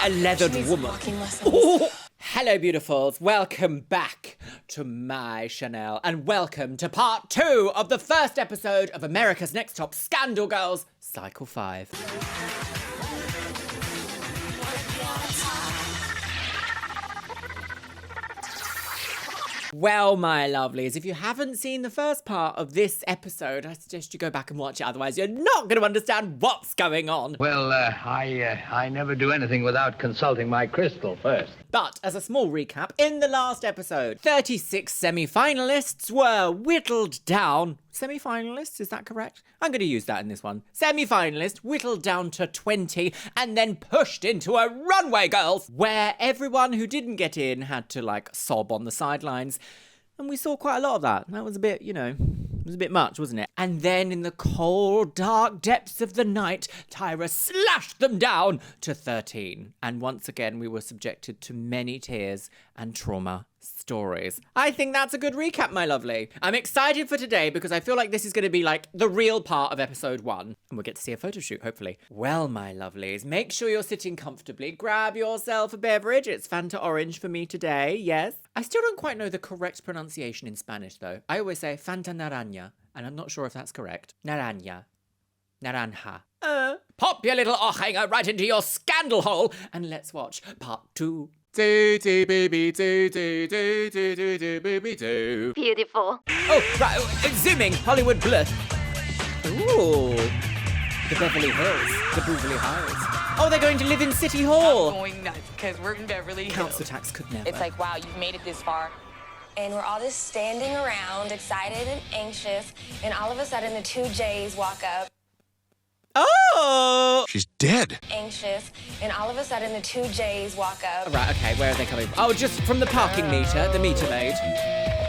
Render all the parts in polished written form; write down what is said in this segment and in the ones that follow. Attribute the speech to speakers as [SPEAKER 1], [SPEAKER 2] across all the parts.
[SPEAKER 1] a leathered woman. Ooh. Hello, beautifuls. Welcome back to my Chanel, and welcome to part 2 of the first episode of America's Next Top Scandal Girls, Cycle 5. Well, my lovelies, if you haven't seen the first part of this episode, I suggest you go back and watch it, otherwise you're not going to understand what's going on.
[SPEAKER 2] Well, I never do anything without consulting my crystal first.
[SPEAKER 1] But as a small recap, in the last episode, 36 semi-finalists were whittled down. Semi-finalists, is that correct? I'm going to use that in this one. Semi-finalists whittled down to 20 and then pushed into a runway, girls, where everyone who didn't get in had to, like, sob on the sidelines. And we saw quite a lot of that. That was a bit, it was a bit much, wasn't it? And then in the cold, dark depths of the night, Tyra slashed them down to 13. And once again, we were subjected to many tears and trauma stories. I think that's a good recap, my lovely. I'm excited for today because I feel like this is going to be like the real part of episode 1. And we'll get to see a photo shoot, hopefully. Well, my lovelies, make sure you're sitting comfortably. Grab yourself a beverage. It's Fanta Orange for me today, yes. I still don't quite know the correct pronunciation in Spanish, though. I always say Fanta Naranja, and I'm not sure if that's correct. Naranja. Naranja. Pop your little ohanger right into your scandal hole, and let's watch part 2. Do, do, baby, do, do, do, do, do, do, baby, do.
[SPEAKER 3] Beautiful.
[SPEAKER 1] Oh, right, zooming, Hollywood blur. Ooh, the Beverly Hills, the Beverly Hills. Oh, they're going to live in City Hall.
[SPEAKER 4] I'm going nuts, because we're in Beverly Hills.
[SPEAKER 1] Council tax could never.
[SPEAKER 4] It's like, wow, you've made it this far.
[SPEAKER 3] And we're all just standing around, excited and anxious, and all of a sudden the 2 J's walk up.
[SPEAKER 1] Oh!
[SPEAKER 5] She's dead.
[SPEAKER 3] Anxious, and all of a sudden the 2 J's walk up.
[SPEAKER 1] Right, okay, where are they coming from? Oh, just from the parking meter, the meter maid.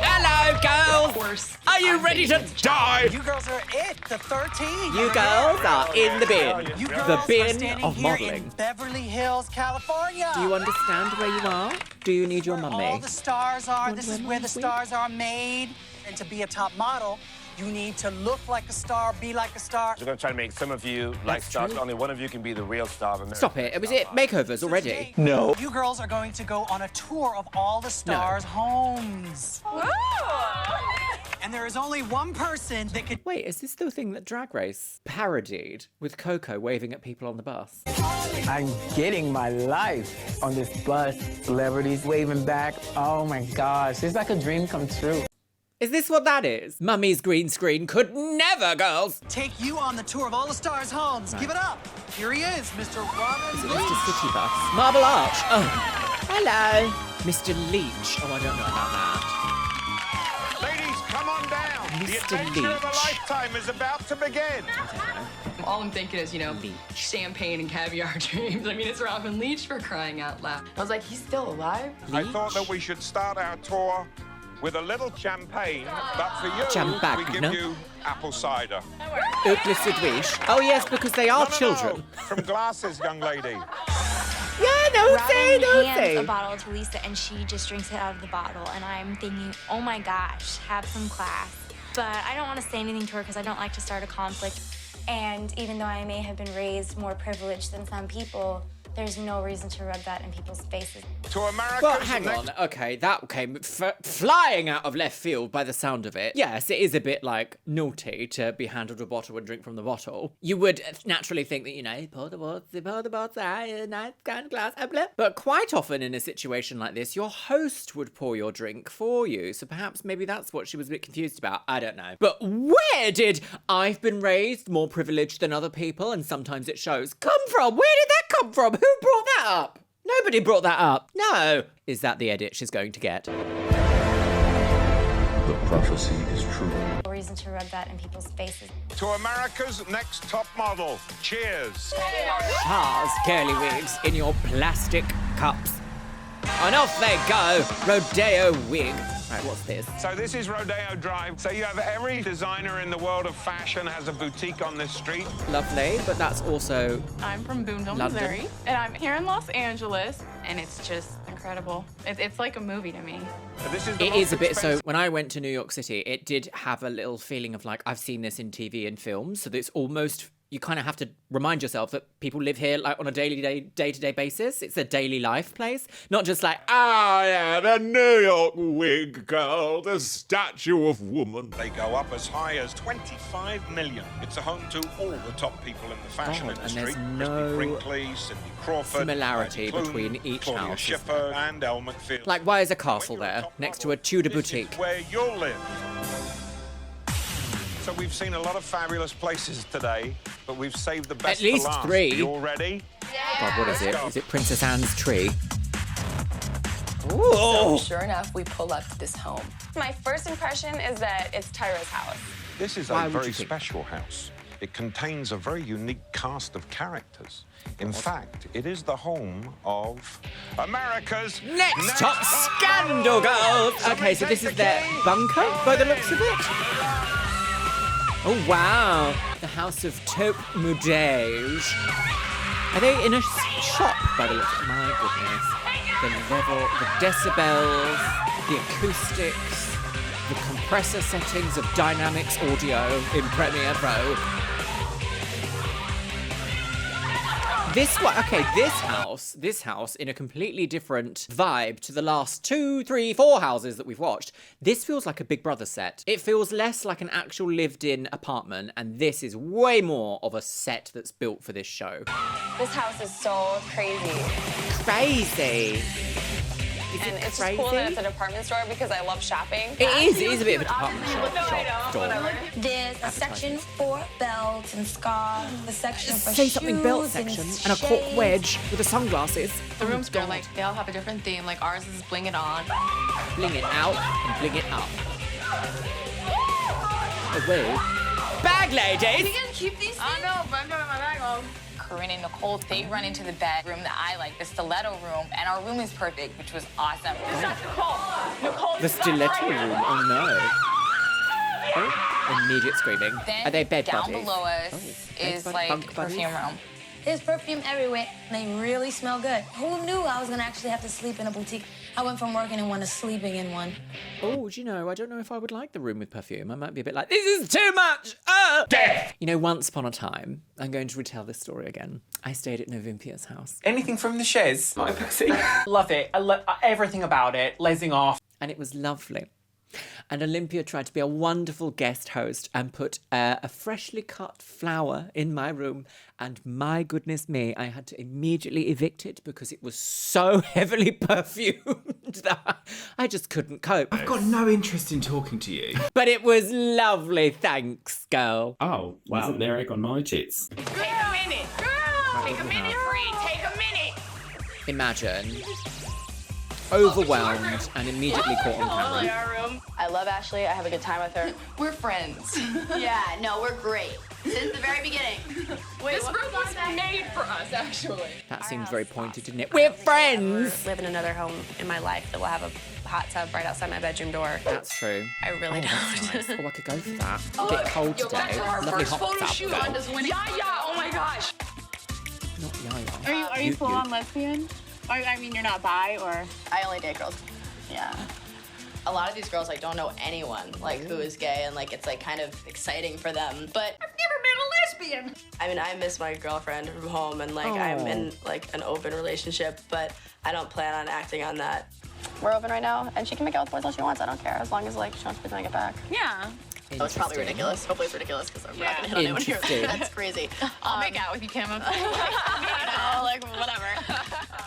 [SPEAKER 1] Hello, girls! Are you ready to die?
[SPEAKER 6] You girls are it, the 13.
[SPEAKER 1] You girls are in the bin.
[SPEAKER 6] You girls
[SPEAKER 1] The
[SPEAKER 6] are
[SPEAKER 1] bin
[SPEAKER 6] standing
[SPEAKER 1] of
[SPEAKER 6] here
[SPEAKER 1] modelling.
[SPEAKER 6] in Beverly Hills, California.
[SPEAKER 1] Do you understand where you are? Do you need your
[SPEAKER 6] Where
[SPEAKER 1] mummy?
[SPEAKER 6] all the stars are. This is
[SPEAKER 1] Where
[SPEAKER 6] where
[SPEAKER 1] my
[SPEAKER 6] the
[SPEAKER 1] sweet?
[SPEAKER 6] stars are made. And to be a top model, you need to look like a star, be like a star.
[SPEAKER 7] We're going to try to make some of you like
[SPEAKER 1] That's
[SPEAKER 7] stars.
[SPEAKER 1] true.
[SPEAKER 7] Only one of you can be the real star of America.
[SPEAKER 1] Stop it. Was it makeovers already?
[SPEAKER 6] No. You girls are going to go on a tour of all the stars' homes. And there is only one person that could...
[SPEAKER 1] Wait, is this the thing that Drag Race parodied with Coco waving at people on the bus?
[SPEAKER 8] I'm getting my life on this bus. Celebrities waving back. Oh my gosh, it's like a dream come true.
[SPEAKER 1] Is this what that is? Mummy's green screen could never, girls!
[SPEAKER 6] take you on the tour of all the stars' homes. Give it up. Here he is, Mr. Robin
[SPEAKER 1] Is it
[SPEAKER 6] Leach.
[SPEAKER 1] Mr. City Bus? Marble Arch. Oh. Hello. Mr. Leach. Oh, I don't know about that.
[SPEAKER 7] Ladies, come on down.
[SPEAKER 1] Mr.
[SPEAKER 7] The adventure of a
[SPEAKER 1] Leach.
[SPEAKER 7] lifetime is about to begin.
[SPEAKER 4] All I'm thinking is,
[SPEAKER 1] Leach.
[SPEAKER 4] champagne and caviar dreams. I mean, it's Robin Leach for crying out loud. I was like, he's still alive?
[SPEAKER 7] I thought that we should start our tour with a little champagne, but for you,
[SPEAKER 1] Champagne,
[SPEAKER 7] we give
[SPEAKER 1] no?
[SPEAKER 7] you apple cider.
[SPEAKER 1] Ooplis Oh, yes, because they are children.
[SPEAKER 7] No, from glasses, young lady.
[SPEAKER 1] Yeah, no say,
[SPEAKER 3] Robin
[SPEAKER 1] no
[SPEAKER 3] hands
[SPEAKER 1] say.
[SPEAKER 3] a bottle to Lisa, and she just drinks it out of the bottle. And I'm thinking, oh my gosh, have some class. But I don't want to say anything to her because I don't like to start a conflict. And even though I may have been raised more privileged than some people, there's no reason to rub that in people's faces.
[SPEAKER 7] To America.
[SPEAKER 1] But hang on, okay, that came flying out of left field by the sound of it. Yes, it is a bit, like, naughty to be handled a bottle and drink from the bottle. You would naturally think that, pour the bottle out, a nice kind of glass, blah. But quite often in a situation like this, your host would pour your drink for you. So perhaps maybe that's what she was a bit confused about. I don't know. But where did I've been raised more privileged than other people, and sometimes it shows, come from? Where did that come from? Who brought that up? Nobody brought that up. No. Is that the edit she's going to get?
[SPEAKER 5] The prophecy is true.
[SPEAKER 3] No reason to rub that in people's faces.
[SPEAKER 7] To America's next top model. Cheers.
[SPEAKER 1] Char's curly wigs in your plastic cups. And off they go. Rodeo wig. Right, what's this?
[SPEAKER 7] So this is Rodeo Drive. So you have every designer in the world of fashion has a boutique on this street.
[SPEAKER 1] Lovely, but that's also...
[SPEAKER 9] I'm from Boonville,
[SPEAKER 1] London.
[SPEAKER 9] Missouri, and I'm here in Los Angeles, and it's just incredible. It's like a movie to me.
[SPEAKER 7] This is the
[SPEAKER 1] It
[SPEAKER 7] most
[SPEAKER 1] is a bit so.
[SPEAKER 7] expensive-
[SPEAKER 1] When I went to New York City, it did have a little feeling of like I've seen this in TV and films. So it's almost you kind of have to remind yourself that people live here like on a day-to-day basis. It's a daily life place, not just like,
[SPEAKER 7] yeah, the New York wig girl, the statue of woman. They go up as high as 25 million. It's a home to all the top people in the fashion industry.
[SPEAKER 1] And there's no
[SPEAKER 7] Brinkley, Cindy Crawford,
[SPEAKER 1] similarity
[SPEAKER 7] Heidi Klum,
[SPEAKER 1] between each
[SPEAKER 7] Claudia
[SPEAKER 1] house.
[SPEAKER 7] Schiffer, and Elle McPhil.
[SPEAKER 1] Like, why is a castle there next to a Tudor
[SPEAKER 7] This is
[SPEAKER 1] boutique?
[SPEAKER 7] where you'll live. So we've seen a lot of fabulous places today, but we've saved the best
[SPEAKER 1] At least
[SPEAKER 7] for last.
[SPEAKER 1] 3.
[SPEAKER 7] You all ready?
[SPEAKER 1] God, what is it? Is it Princess Anne's tree?
[SPEAKER 4] So sure enough, we pull up to this home.
[SPEAKER 9] My first impression is that it's Tyra's house.
[SPEAKER 7] This is
[SPEAKER 1] Why
[SPEAKER 7] a
[SPEAKER 1] would
[SPEAKER 7] very
[SPEAKER 1] you think?
[SPEAKER 7] special house. It contains a very unique cast of characters. In fact, it is the home of America's
[SPEAKER 1] Next Top Scandal Girls! Okay, so this is their bunker, by the looks of it. Oh, wow. The House of Taupe Mudège. Are they in a shop, by the looks of it? My goodness. The level, the decibels, the acoustics, the compressor settings of Dynamics Audio in Premiere Pro. This one, okay, this house in a completely different vibe to the last 2, 3, 4 houses that we've watched. This feels like a Big Brother set. It feels less like an actual lived-in apartment, and this is way more of a set that's built for this show.
[SPEAKER 3] This house is so crazy.
[SPEAKER 1] Crazy. Is
[SPEAKER 3] And
[SPEAKER 1] it
[SPEAKER 3] it's
[SPEAKER 1] crazy?
[SPEAKER 3] just cool that it's a department store because I love shopping.
[SPEAKER 1] It is a bit of a department store.
[SPEAKER 5] There's a section for belts and scarves, a section for
[SPEAKER 1] Say something belt
[SPEAKER 5] shoes
[SPEAKER 1] section
[SPEAKER 5] and
[SPEAKER 1] and a cork
[SPEAKER 5] shades.
[SPEAKER 1] wedge with the sunglasses.
[SPEAKER 4] The rooms are like, they all have a different theme. Like ours is Bling It On.
[SPEAKER 1] Bling it out and bling it up. Oh, whoa. Bag ladies!
[SPEAKER 4] gonna keep these things? I know, but I'm going to my bag home.
[SPEAKER 10] Corinne and Nicole, they run into the bedroom that I like, the stiletto room, and our room is perfect, which was awesome.
[SPEAKER 1] The stiletto room, oh no. Oh, immediate screaming.
[SPEAKER 10] Then
[SPEAKER 1] Are they bed
[SPEAKER 10] down
[SPEAKER 1] buddies?
[SPEAKER 10] below us
[SPEAKER 1] bed
[SPEAKER 10] is
[SPEAKER 1] bud-
[SPEAKER 10] like
[SPEAKER 1] bunk buddies?
[SPEAKER 10] perfume room.
[SPEAKER 5] There's perfume everywhere. They really smell good. Who knew I was gonna actually have to sleep in a boutique? I went from working in one to sleeping in one.
[SPEAKER 1] Oh, do you know, I don't know if I would like the room with perfume. I might be a bit like, this is too much! Death! You know, once upon a time, I'm going to retell this story again. I stayed at Novimpia's house.
[SPEAKER 8] Anything from the chaise, my pussy. Love it. I love everything about it. Lesing off.
[SPEAKER 1] And it was lovely. And Olympia tried to be a wonderful guest host and put a freshly cut flower in my room. And my goodness me, I had to immediately evict it because it was so heavily perfumed that I just couldn't cope.
[SPEAKER 11] I've got no interest in talking to you.
[SPEAKER 1] But it was lovely, thanks, girl.
[SPEAKER 11] Oh, wow. Isn't there egg on my tits?
[SPEAKER 10] Take a minute. Girl, take a minute, free. Take a minute.
[SPEAKER 1] Imagine. Overwhelmed and immediately caught on camera.
[SPEAKER 4] Our room.
[SPEAKER 3] I love Ashley. I have a good time with her.
[SPEAKER 4] We're friends.
[SPEAKER 10] Yeah, no, we're great. Since the very beginning.
[SPEAKER 4] This room was made for us, actually.
[SPEAKER 1] That seemed very pointed, didn't it? We're friends!
[SPEAKER 3] Live in another home in my life that will have a hot tub right outside my bedroom door.
[SPEAKER 1] That's true.
[SPEAKER 3] I really don't.
[SPEAKER 1] That's nice. Oh, I could go for that. A bit cold today. Lovely hot
[SPEAKER 4] photo
[SPEAKER 1] tub.
[SPEAKER 4] shoot on this winning. Yeah, oh my gosh.
[SPEAKER 1] Not Yaya.
[SPEAKER 9] Are you full on lesbian? I mean, you're not bi, or?
[SPEAKER 3] I only date girls.
[SPEAKER 10] Yeah. A lot of these girls like don't know anyone like who is gay, and like it's like kind of exciting for them. But
[SPEAKER 4] I've never been a lesbian.
[SPEAKER 3] I mean, I miss my girlfriend from home, and like I'm in like an open relationship, but I don't plan on acting on that. We're open right now, and she can make out with boys all she wants. I don't care, as long as like she wants me to make it back.
[SPEAKER 9] Yeah.
[SPEAKER 3] Oh, it's probably ridiculous. Hopefully it's ridiculous because we're not gonna hit on anyone here.
[SPEAKER 1] Interesting.
[SPEAKER 3] That's crazy.
[SPEAKER 10] I'll make out with you, Kim.
[SPEAKER 3] Like whatever.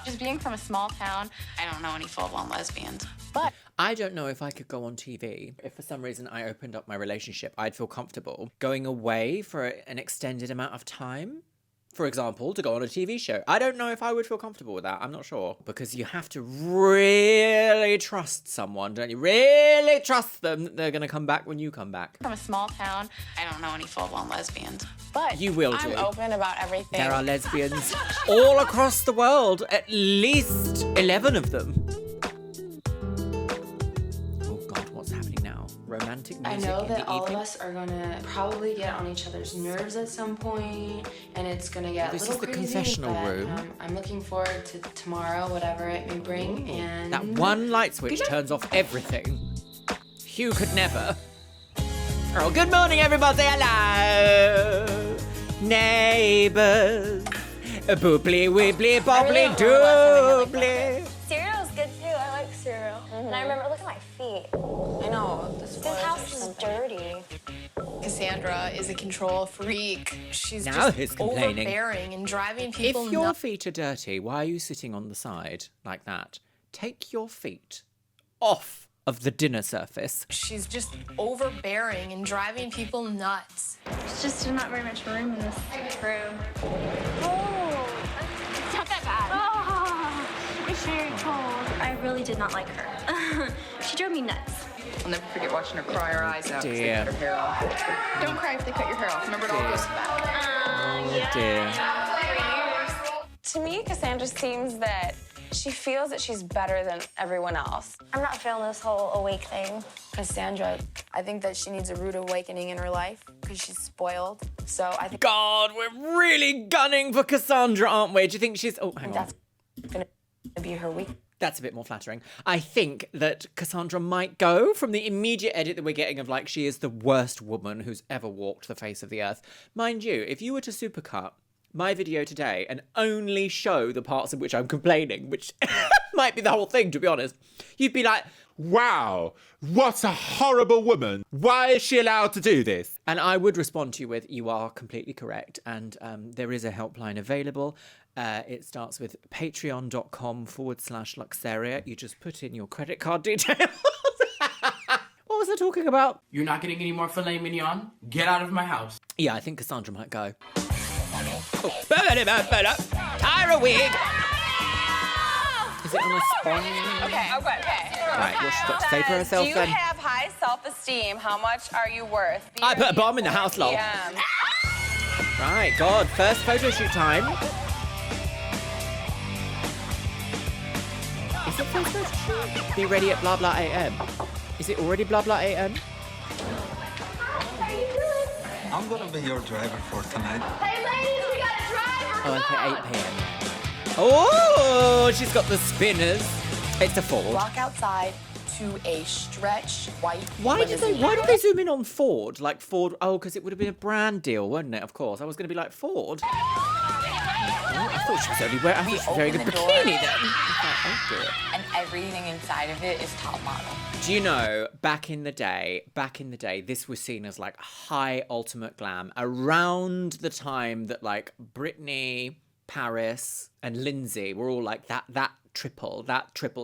[SPEAKER 9] Just being from a small town, I don't know any full-blown lesbians.
[SPEAKER 3] But
[SPEAKER 1] I don't know if I could go on TV. If for some reason I opened up my relationship, I'd feel comfortable going away for an extended amount of time. For example, to go on a TV show. I don't know if I would feel comfortable with that. I'm not sure. Because you have to really trust someone, don't you? Really trust them that they're going to come back when you come back.
[SPEAKER 9] From a small town, I don't know any full-blown lesbians.
[SPEAKER 3] but
[SPEAKER 1] You will
[SPEAKER 3] I'm
[SPEAKER 1] do.
[SPEAKER 3] open about everything.
[SPEAKER 1] There are lesbians all across the world. At least 11 of them. Oh God, what's happening now? Romantic
[SPEAKER 12] I
[SPEAKER 1] music
[SPEAKER 12] know
[SPEAKER 1] in
[SPEAKER 12] that
[SPEAKER 1] the
[SPEAKER 12] all of
[SPEAKER 1] evening?
[SPEAKER 12] us are gonna probably get on each other's nerves at some point, and it's gonna get
[SPEAKER 1] This
[SPEAKER 12] a little
[SPEAKER 1] is the
[SPEAKER 12] crazy,
[SPEAKER 1] confessional
[SPEAKER 12] but,
[SPEAKER 1] room.
[SPEAKER 12] I'm looking forward to tomorrow, whatever it may bring, and
[SPEAKER 1] That one light switch turns off everything. Hugh could never. Oh, good morning, everybody. Hello. Neighbors. Booply wibbly bobbly doobly.
[SPEAKER 3] Cereal's good too. I like cereal. And I remember, look at my feet.
[SPEAKER 12] I know.
[SPEAKER 3] This house is dirty.
[SPEAKER 4] Cassandra is a control freak. She's
[SPEAKER 1] Now
[SPEAKER 4] just
[SPEAKER 1] he's complaining.
[SPEAKER 4] overbearing and driving people
[SPEAKER 1] If your
[SPEAKER 4] nuts.
[SPEAKER 1] feet are dirty, why are you sitting on the side like that? Take your feet off of the dinner surface.
[SPEAKER 4] She's just overbearing and driving people nuts.
[SPEAKER 3] There's just not very much room in this room. Oh, it's not that bad. Oh, it's very cold. I really did not like her. She drove me nuts.
[SPEAKER 9] I'll never forget watching her cry her eyes out because they
[SPEAKER 1] Dear.
[SPEAKER 9] cut her hair off. Don't cry if they cut your hair off. Remember, it all goes back.
[SPEAKER 1] Dear.
[SPEAKER 13] To me, Cassandra seems that she feels that she's better than everyone else.
[SPEAKER 3] I'm not feeling this whole awake thing.
[SPEAKER 10] Cassandra, I think that she needs a rude awakening in her life because she's spoiled. So I think
[SPEAKER 1] God, we're really gunning for Cassandra, aren't we? Do you think she's... Oh, hang on.
[SPEAKER 10] that's gonna be her week.
[SPEAKER 1] That's a bit more flattering. I think that Cassandra might go from the immediate edit that we're getting of like she is the worst woman who's ever walked the face of the earth. Mind you, if you were to supercut my video today and only show the parts of which I'm complaining, which might be the whole thing, to be honest, you'd be like,
[SPEAKER 7] Wow, what a horrible woman. Why is she allowed to do this?
[SPEAKER 1] and I would respond to you with, you are completely correct. And there is a helpline available. It starts with patreon.com/Luxeria. You just put in your credit card details. What was I talking about?
[SPEAKER 14] You're not getting any more filet mignon? Get out of my house.
[SPEAKER 1] Yeah, I think Cassandra might go. Oh, Tyra wig! Is it on a spawn?
[SPEAKER 13] Okay.
[SPEAKER 1] Right, what's she got to say for herself
[SPEAKER 13] Do you
[SPEAKER 1] then?
[SPEAKER 13] have high self-esteem? How much are you worth?
[SPEAKER 1] I put a bomb in the house, lol. Right, God, first photo shoot time. Is it first photo shoot? Be ready at blah blah AM. Is it already blah blah AM?
[SPEAKER 15] I'm gonna be your driver for tonight.
[SPEAKER 3] Hey, ladies, we got a driver.
[SPEAKER 1] Oh, okay, 8 p.m. Oh, she's got the spinners. It's a Ford.
[SPEAKER 10] Walk outside to a stretch white
[SPEAKER 1] Why did
[SPEAKER 10] limousine.
[SPEAKER 1] they zoom in on Ford? Like Ford, oh, because it would have been a brand deal, wouldn't it? Of course. I was going to be like, Ford? Oh, I thought she was only wearing, I thought she was wearing a bikini then. Oh, dear.
[SPEAKER 10] And everything inside of it is top model.
[SPEAKER 1] Do you know, back in the day, this was seen as like high ultimate glam around the time that like Britney, Paris, and Lindsay were all like that triple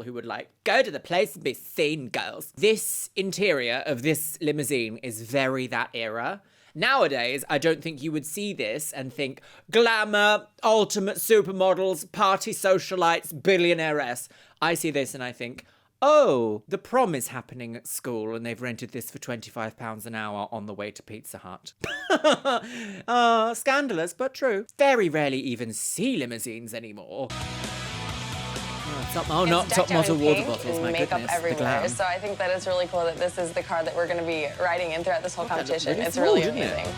[SPEAKER 1] who would like go to the place and be seen, girls. This interior of this limousine is very that era. Nowadays, I don't think you would see this and think glamour, ultimate supermodels, party socialites, billionaires. I see this and I think, oh, the prom is happening at school and they've rented this for £25 an hour on the way to Pizza Hut. Scandalous, but true. Very rarely even see limousines anymore. Top model water bottles, my
[SPEAKER 13] makeup
[SPEAKER 1] goodness.
[SPEAKER 13] everywhere.
[SPEAKER 1] The glam.
[SPEAKER 13] So I think that it's really cool that this is the car that we're going to be riding in throughout this whole
[SPEAKER 1] That looks
[SPEAKER 13] competition.
[SPEAKER 1] really
[SPEAKER 13] It's
[SPEAKER 1] small,
[SPEAKER 13] really
[SPEAKER 1] didn't it?
[SPEAKER 13] amazing.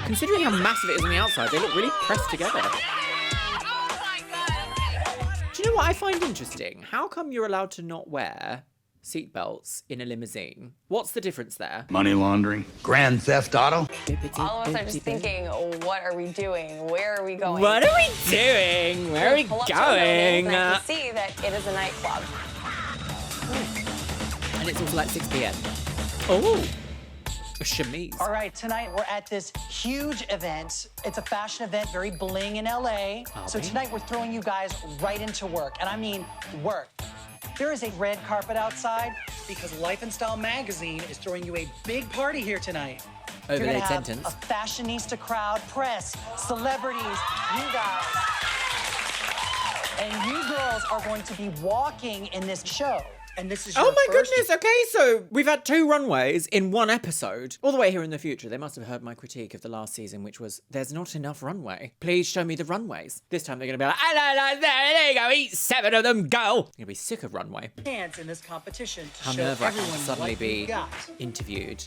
[SPEAKER 1] Considering how massive it is on the outside, they look really pressed together. Do you know what I find interesting? How come you're allowed to not wear seatbelts in a limousine? What's the difference there?
[SPEAKER 15] Money laundering. Grand theft auto.
[SPEAKER 13] All of us are just thinking, what are we doing? Where are we going?
[SPEAKER 1] What are we doing? Where are we
[SPEAKER 13] Pull up to a building
[SPEAKER 1] going?
[SPEAKER 13] And I can see that it is a nightclub.
[SPEAKER 1] And it's also like 6 p.m. Oh, a chemise.
[SPEAKER 6] All right, tonight we're at this huge event. It's a fashion event, very bling in LA. So tonight we're throwing you guys right into work. And I mean work. There is a red carpet outside because Life and Style magazine is throwing you a big party here tonight. You're
[SPEAKER 1] Overlaid
[SPEAKER 6] gonna have
[SPEAKER 1] sentence.
[SPEAKER 6] a fashionista crowd, press, celebrities, you guys. And you girls are going to be walking in this show. And this is your
[SPEAKER 1] Oh my
[SPEAKER 6] first
[SPEAKER 1] goodness, okay, so we've had 2 runways in 1 episode. All the way here in the future, they must have heard my critique of the last season, which was, there's not enough runway. Please show me the runways. This time they're going to be like, there you go, eat 7 of them, go. You're going to be sick of runway.
[SPEAKER 6] chance in this competition to
[SPEAKER 1] How
[SPEAKER 6] show
[SPEAKER 1] nerve-wracking to
[SPEAKER 6] everyone
[SPEAKER 1] suddenly
[SPEAKER 6] what you
[SPEAKER 1] be
[SPEAKER 6] got.
[SPEAKER 1] interviewed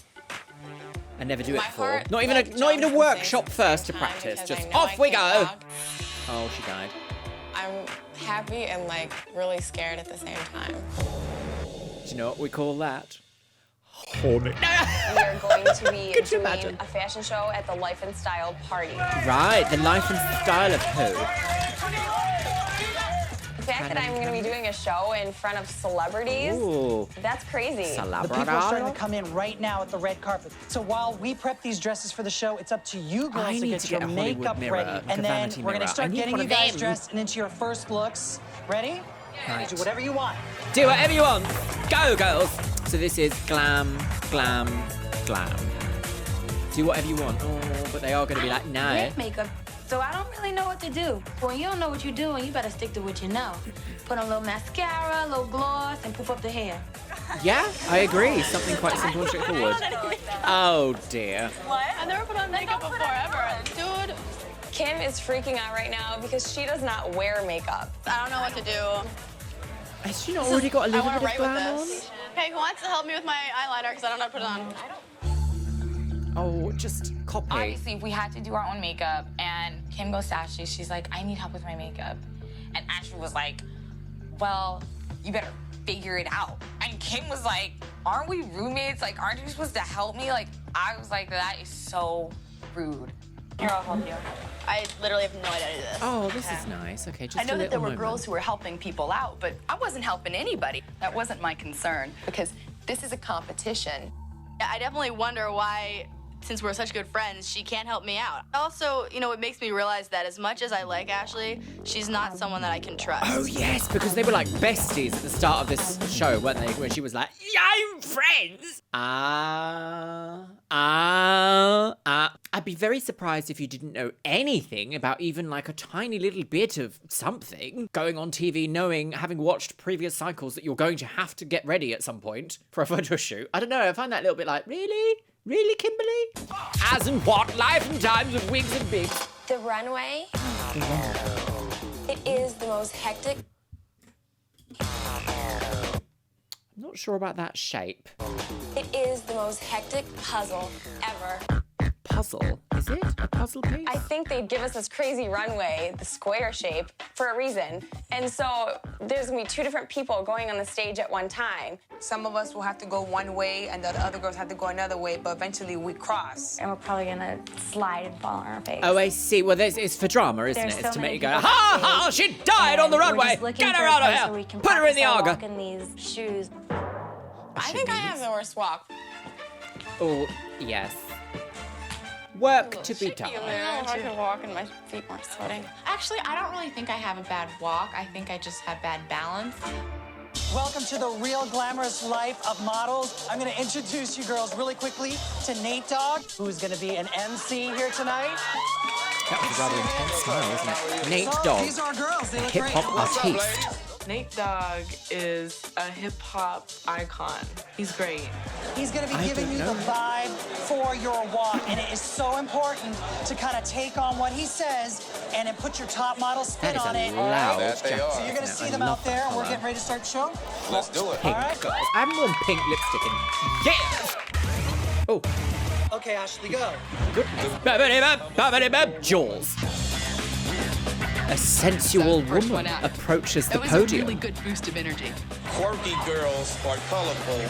[SPEAKER 1] and never do it
[SPEAKER 10] My
[SPEAKER 1] before.
[SPEAKER 10] heart,
[SPEAKER 1] Not even
[SPEAKER 10] like,
[SPEAKER 1] a
[SPEAKER 10] jumps
[SPEAKER 1] workshop
[SPEAKER 10] and
[SPEAKER 1] first to
[SPEAKER 10] time
[SPEAKER 1] practice.
[SPEAKER 10] because I
[SPEAKER 1] Just
[SPEAKER 10] know
[SPEAKER 1] off
[SPEAKER 10] I
[SPEAKER 1] we
[SPEAKER 10] can't
[SPEAKER 1] go.
[SPEAKER 10] walk.
[SPEAKER 1] Oh, she died.
[SPEAKER 10] I'm happy and like really scared at the same time.
[SPEAKER 1] Do you know what we call that?
[SPEAKER 7] horny.
[SPEAKER 13] We are going to be
[SPEAKER 1] Could you
[SPEAKER 13] doing
[SPEAKER 1] imagine?
[SPEAKER 13] a fashion show at the Life and Style party.
[SPEAKER 1] Right, the life and style of who?
[SPEAKER 13] The fact that I'm going to be doing a show in front of celebrities,
[SPEAKER 1] Ooh.
[SPEAKER 13] that's crazy.
[SPEAKER 6] The people are starting to come in right now at the red carpet. So while we prep these dresses for the show, it's up to you girls
[SPEAKER 1] I
[SPEAKER 6] to
[SPEAKER 1] need
[SPEAKER 6] get
[SPEAKER 1] to
[SPEAKER 6] your
[SPEAKER 1] get a Hollywood
[SPEAKER 6] makeup
[SPEAKER 1] mirror,
[SPEAKER 6] ready.
[SPEAKER 1] like a
[SPEAKER 6] And then
[SPEAKER 1] vanity
[SPEAKER 6] we're going
[SPEAKER 1] mirror.
[SPEAKER 6] to start
[SPEAKER 1] I need
[SPEAKER 6] getting
[SPEAKER 1] one
[SPEAKER 6] you
[SPEAKER 1] of
[SPEAKER 6] guys
[SPEAKER 1] them.
[SPEAKER 6] dressed and into your first looks. Ready?
[SPEAKER 1] Right.
[SPEAKER 6] Do whatever you want.
[SPEAKER 1] Do whatever you want. Go, girls. So this is glam, glam, glam. Do whatever you want. Oh, but they are going to be like, no.
[SPEAKER 5] Lip makeup, so I don't really know what to do. When you don't know what you're doing, you better stick to what you know. Put on a little mascara, a little gloss, and poof up the hair.
[SPEAKER 1] Yeah, I agree. Something quite simple and straightforward. Oh, dear.
[SPEAKER 13] What? I've never put on makeup before, ever. Dude, Kim is freaking out right now because she does not wear makeup.
[SPEAKER 10] I don't know what to do.
[SPEAKER 1] Has she not already got a little
[SPEAKER 10] I want
[SPEAKER 1] bit
[SPEAKER 10] to
[SPEAKER 1] of
[SPEAKER 10] write
[SPEAKER 1] glam
[SPEAKER 10] with
[SPEAKER 1] on?
[SPEAKER 10] this. Okay, who wants to help me with my eyeliner? Because I don't know how to put it on.
[SPEAKER 1] Oh, just copy.
[SPEAKER 16] Obviously, we had to do our own makeup, and Kim goes to Ashley. She's like, I need help with my makeup. And Ashley was like, well, you better figure it out. And Kim was like, aren't we roommates? Like, aren't you supposed to help me? Like, I was like, that is so rude.
[SPEAKER 10] Here, I'll help you. I literally have no idea how to do this.
[SPEAKER 1] Oh, this is nice. Okay, just
[SPEAKER 17] I know
[SPEAKER 1] a
[SPEAKER 17] that there
[SPEAKER 1] little
[SPEAKER 17] were
[SPEAKER 1] moment.
[SPEAKER 17] girls who were helping people out, but I wasn't helping anybody. That wasn't my concern because this is a competition.
[SPEAKER 10] I definitely wonder why, since we're such good friends, she can't help me out. Also, you know, it makes me realize that as much as I like Ashley, she's not someone that I can trust.
[SPEAKER 1] Oh, yes, because they were like besties at the start of this show, weren't they? When she was like, yeah, I'm friends. I'd be very surprised if you didn't know anything about even like a tiny little bit of something going on TV, knowing, having watched previous cycles, that you're going to have to get ready at some point for a photo shoot. I don't know, I find that a little bit like, really? Really, Kimberly? As in what? Life and times of wigs and bigs.
[SPEAKER 13] The runway, it is the most hectic.
[SPEAKER 1] I'm not sure about that shape.
[SPEAKER 13] It is the most hectic puzzle ever.
[SPEAKER 1] Puzzle? Is it a puzzle piece?
[SPEAKER 13] I think they give us this crazy runway, the square shape, for a reason. And so there's gonna be two different people going on the stage at one time.
[SPEAKER 18] Some of us will have to go one way and the other girls have to go another way, but eventually we cross.
[SPEAKER 3] And we're probably gonna slide and fall on our face.
[SPEAKER 1] Oh, I see. Well, it's for drama, isn't
[SPEAKER 3] There's
[SPEAKER 1] it?
[SPEAKER 3] so
[SPEAKER 1] It's to make
[SPEAKER 3] many
[SPEAKER 1] you go,
[SPEAKER 3] people
[SPEAKER 1] ha
[SPEAKER 3] backstage,
[SPEAKER 1] ha, she died on the
[SPEAKER 3] and we're
[SPEAKER 1] runway.
[SPEAKER 3] just looking
[SPEAKER 1] Get
[SPEAKER 3] for
[SPEAKER 1] her
[SPEAKER 3] a
[SPEAKER 1] out of
[SPEAKER 3] place
[SPEAKER 1] here.
[SPEAKER 3] where we can
[SPEAKER 1] Put her in the
[SPEAKER 3] practice our
[SPEAKER 1] Aga.
[SPEAKER 3] walk in these shoes.
[SPEAKER 10] I think I have the worst walk.
[SPEAKER 1] Oh, yes. Work to be done.
[SPEAKER 10] I don't know if I can walk and my feet weren't sweating.
[SPEAKER 9] Actually, I don't really think I have a bad walk. I think I just have bad balance.
[SPEAKER 6] Welcome to the real glamorous life of models. I'm going to introduce you girls really quickly to Nate Dogg, who's going to be an MC here tonight.
[SPEAKER 1] That was a rather intense smile, wasn't it? Nate
[SPEAKER 6] So,
[SPEAKER 1] Dogg,
[SPEAKER 6] these are our girls. They
[SPEAKER 1] a
[SPEAKER 6] look
[SPEAKER 1] hip-hop
[SPEAKER 6] great.
[SPEAKER 1] artiste.
[SPEAKER 4] Nate Dogg is a hip-hop icon. He's great.
[SPEAKER 6] He's going to be
[SPEAKER 1] I
[SPEAKER 6] giving
[SPEAKER 1] don't
[SPEAKER 6] you
[SPEAKER 1] know.
[SPEAKER 6] the vibe for your walk, and it is so important to kind of take on what he says and then put your top model spin
[SPEAKER 1] That is
[SPEAKER 6] on
[SPEAKER 1] a
[SPEAKER 6] it.
[SPEAKER 1] loud
[SPEAKER 6] That
[SPEAKER 1] jacket.
[SPEAKER 6] So you're going to see
[SPEAKER 1] I
[SPEAKER 6] them
[SPEAKER 1] love
[SPEAKER 6] out there,
[SPEAKER 1] that
[SPEAKER 6] and we're
[SPEAKER 1] colour.
[SPEAKER 6] getting ready to start the show.
[SPEAKER 7] Let's do it.
[SPEAKER 1] Pink,
[SPEAKER 6] All right.
[SPEAKER 1] girls. I haven't worn pink lipstick in years. Oh,
[SPEAKER 6] Okay, Ashley, go.
[SPEAKER 1] goodness. Jaws. A sensual
[SPEAKER 17] First
[SPEAKER 1] woman
[SPEAKER 17] one out.
[SPEAKER 1] approaches the
[SPEAKER 17] That was
[SPEAKER 1] podium.
[SPEAKER 17] a really good boost of energy.
[SPEAKER 7] Quirky girls are colorful.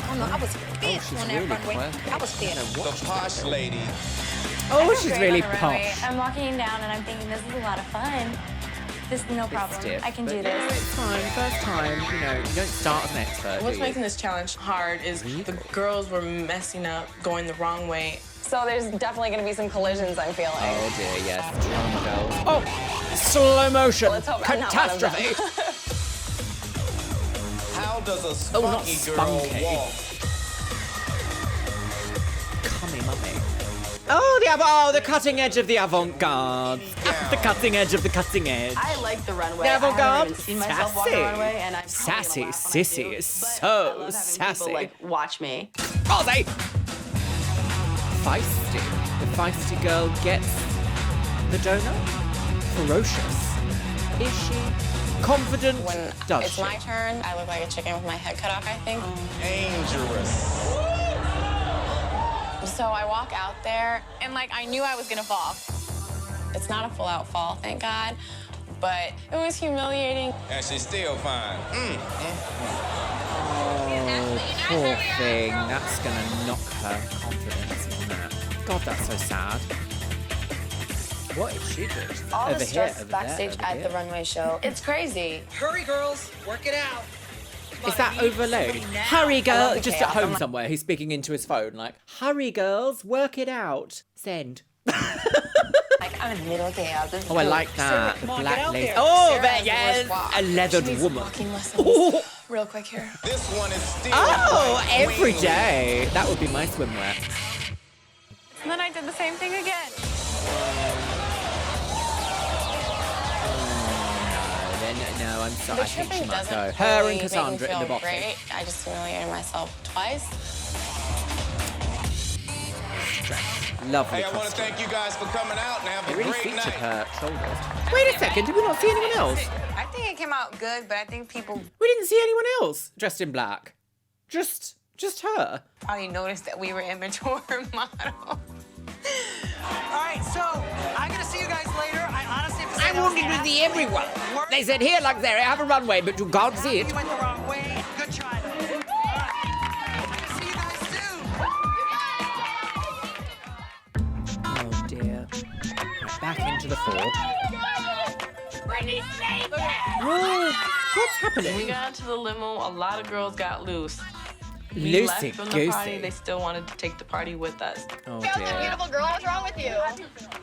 [SPEAKER 5] I don't know, I was fit
[SPEAKER 1] she's
[SPEAKER 5] on that
[SPEAKER 1] really
[SPEAKER 5] runway.
[SPEAKER 1] quirky.
[SPEAKER 5] I was fit.
[SPEAKER 7] The posh lady.
[SPEAKER 1] Oh, she's
[SPEAKER 3] Great
[SPEAKER 1] really
[SPEAKER 3] on the runway.
[SPEAKER 1] posh.
[SPEAKER 3] I'm walking down and I'm thinking this is a lot of fun. This is no problem.
[SPEAKER 1] Stiff,
[SPEAKER 3] I can
[SPEAKER 1] but
[SPEAKER 3] do
[SPEAKER 1] yeah,
[SPEAKER 3] this.
[SPEAKER 1] it's fine. First time, you know, you don't start as an expert.
[SPEAKER 4] What's
[SPEAKER 1] do you?
[SPEAKER 4] making this challenge hard is the girls were messing up, going the wrong way.
[SPEAKER 13] So there's definitely going to be some collisions, I'm feeling.
[SPEAKER 1] Oh dear, yes. Drama girls. Oh, slow motion.
[SPEAKER 13] Let's hope I'm not one of them.
[SPEAKER 1] Catastrophe.
[SPEAKER 7] How does a
[SPEAKER 1] Oh, not
[SPEAKER 7] spunky girl
[SPEAKER 1] spunky.
[SPEAKER 7] walk?
[SPEAKER 1] Cummy mummy. Oh, the cutting edge of the avant-garde. The cutting edge of the cutting edge.
[SPEAKER 10] I like the runway.
[SPEAKER 1] The
[SPEAKER 10] I haven't
[SPEAKER 1] avant-garde.
[SPEAKER 10] even seen myself walk the
[SPEAKER 1] Sassy.
[SPEAKER 10] runway, and I'm
[SPEAKER 1] Sassy
[SPEAKER 10] probably gonna laugh when I
[SPEAKER 1] sissy
[SPEAKER 10] do,
[SPEAKER 1] is
[SPEAKER 10] but
[SPEAKER 1] so
[SPEAKER 10] I love having
[SPEAKER 1] sassy.
[SPEAKER 10] people, like, watch me.
[SPEAKER 1] Aussie. Feisty. The feisty girl gets the donut. Ferocious. Is she? Confident.
[SPEAKER 10] When
[SPEAKER 1] Does
[SPEAKER 10] it's
[SPEAKER 1] she?
[SPEAKER 10] my turn, I look like a chicken with my head cut off, I think.
[SPEAKER 7] Dangerous.
[SPEAKER 10] So I walk out there, and like I knew I was gonna fall. It's not a full-out fall, thank God, but it was humiliating.
[SPEAKER 7] And she's still fine.
[SPEAKER 1] Oh, poor thing. That's gonna knock her confidence, isn't it? God, that's so sad. What is she doing?
[SPEAKER 12] All
[SPEAKER 1] Over
[SPEAKER 12] the
[SPEAKER 1] here,
[SPEAKER 12] stuff
[SPEAKER 1] over
[SPEAKER 12] backstage
[SPEAKER 1] there, over
[SPEAKER 12] at the
[SPEAKER 1] here.
[SPEAKER 12] runway show. It's crazy.
[SPEAKER 6] Hurry, girls. Work it out.
[SPEAKER 1] Is that overlaid? Hurry,
[SPEAKER 12] I
[SPEAKER 1] girl.
[SPEAKER 12] love the
[SPEAKER 1] Just
[SPEAKER 12] chaos.
[SPEAKER 1] at home somewhere, he's speaking into his phone like, hurry, girls, work it out. Send.
[SPEAKER 12] Like, I'm in the middle of chaos. This is
[SPEAKER 1] Oh, I
[SPEAKER 12] cool.
[SPEAKER 1] like that. The
[SPEAKER 6] come on,
[SPEAKER 1] black
[SPEAKER 6] get out
[SPEAKER 1] lace.
[SPEAKER 6] there.
[SPEAKER 1] Oh,
[SPEAKER 12] Sarah
[SPEAKER 1] there,
[SPEAKER 12] has the
[SPEAKER 1] yes.
[SPEAKER 12] worst walk.
[SPEAKER 1] A leathered
[SPEAKER 12] She needs
[SPEAKER 1] woman.
[SPEAKER 12] walking lessons.
[SPEAKER 1] Oh.
[SPEAKER 12] Real quick here.
[SPEAKER 15] This one is still.
[SPEAKER 1] Oh, every day. That would be my swimwear.
[SPEAKER 9] And then I did the same thing again.
[SPEAKER 1] No, I'm sorry. I
[SPEAKER 13] The
[SPEAKER 1] think she
[SPEAKER 13] tripping
[SPEAKER 1] might
[SPEAKER 13] doesn't
[SPEAKER 1] go. Her
[SPEAKER 13] really
[SPEAKER 1] and
[SPEAKER 13] make
[SPEAKER 1] Cassandra
[SPEAKER 13] me
[SPEAKER 1] in the
[SPEAKER 13] feel
[SPEAKER 1] bottom.
[SPEAKER 13] great. I just humiliated myself twice.
[SPEAKER 1] Lovely
[SPEAKER 15] Hey, I want to
[SPEAKER 1] costume.
[SPEAKER 15] thank you guys for coming out and have
[SPEAKER 1] It
[SPEAKER 15] a
[SPEAKER 1] really
[SPEAKER 15] great
[SPEAKER 1] featured
[SPEAKER 15] night.
[SPEAKER 1] her shoulders. Wait a second, did we not see anyone else?
[SPEAKER 18] I think it came out good, but I think people
[SPEAKER 1] We didn't see anyone else dressed in black. Just her.
[SPEAKER 18] probably noticed that we were immature models.
[SPEAKER 6] All right, so I'm gonna see you guys later. I honestly have to say
[SPEAKER 1] I
[SPEAKER 6] that was
[SPEAKER 1] wanted to
[SPEAKER 6] an
[SPEAKER 1] see
[SPEAKER 6] absolute
[SPEAKER 1] everyone.
[SPEAKER 6] work.
[SPEAKER 1] They said, here, Luxeria, have a runway, but you can't see it.
[SPEAKER 6] You went the wrong way. Good try, though. All right. I'm gonna see you guys soon.
[SPEAKER 1] Oh, dear. Right, back into the Ford. Oh, what's
[SPEAKER 9] When we
[SPEAKER 1] happening?
[SPEAKER 9] got into the limo, a lot of girls got loose. We
[SPEAKER 1] Loosey
[SPEAKER 9] left from the party.
[SPEAKER 1] goosey.
[SPEAKER 9] They still wanted to take the party with us.
[SPEAKER 1] Oh,
[SPEAKER 10] You're the
[SPEAKER 1] dear.
[SPEAKER 10] beautiful girl. What's wrong with you?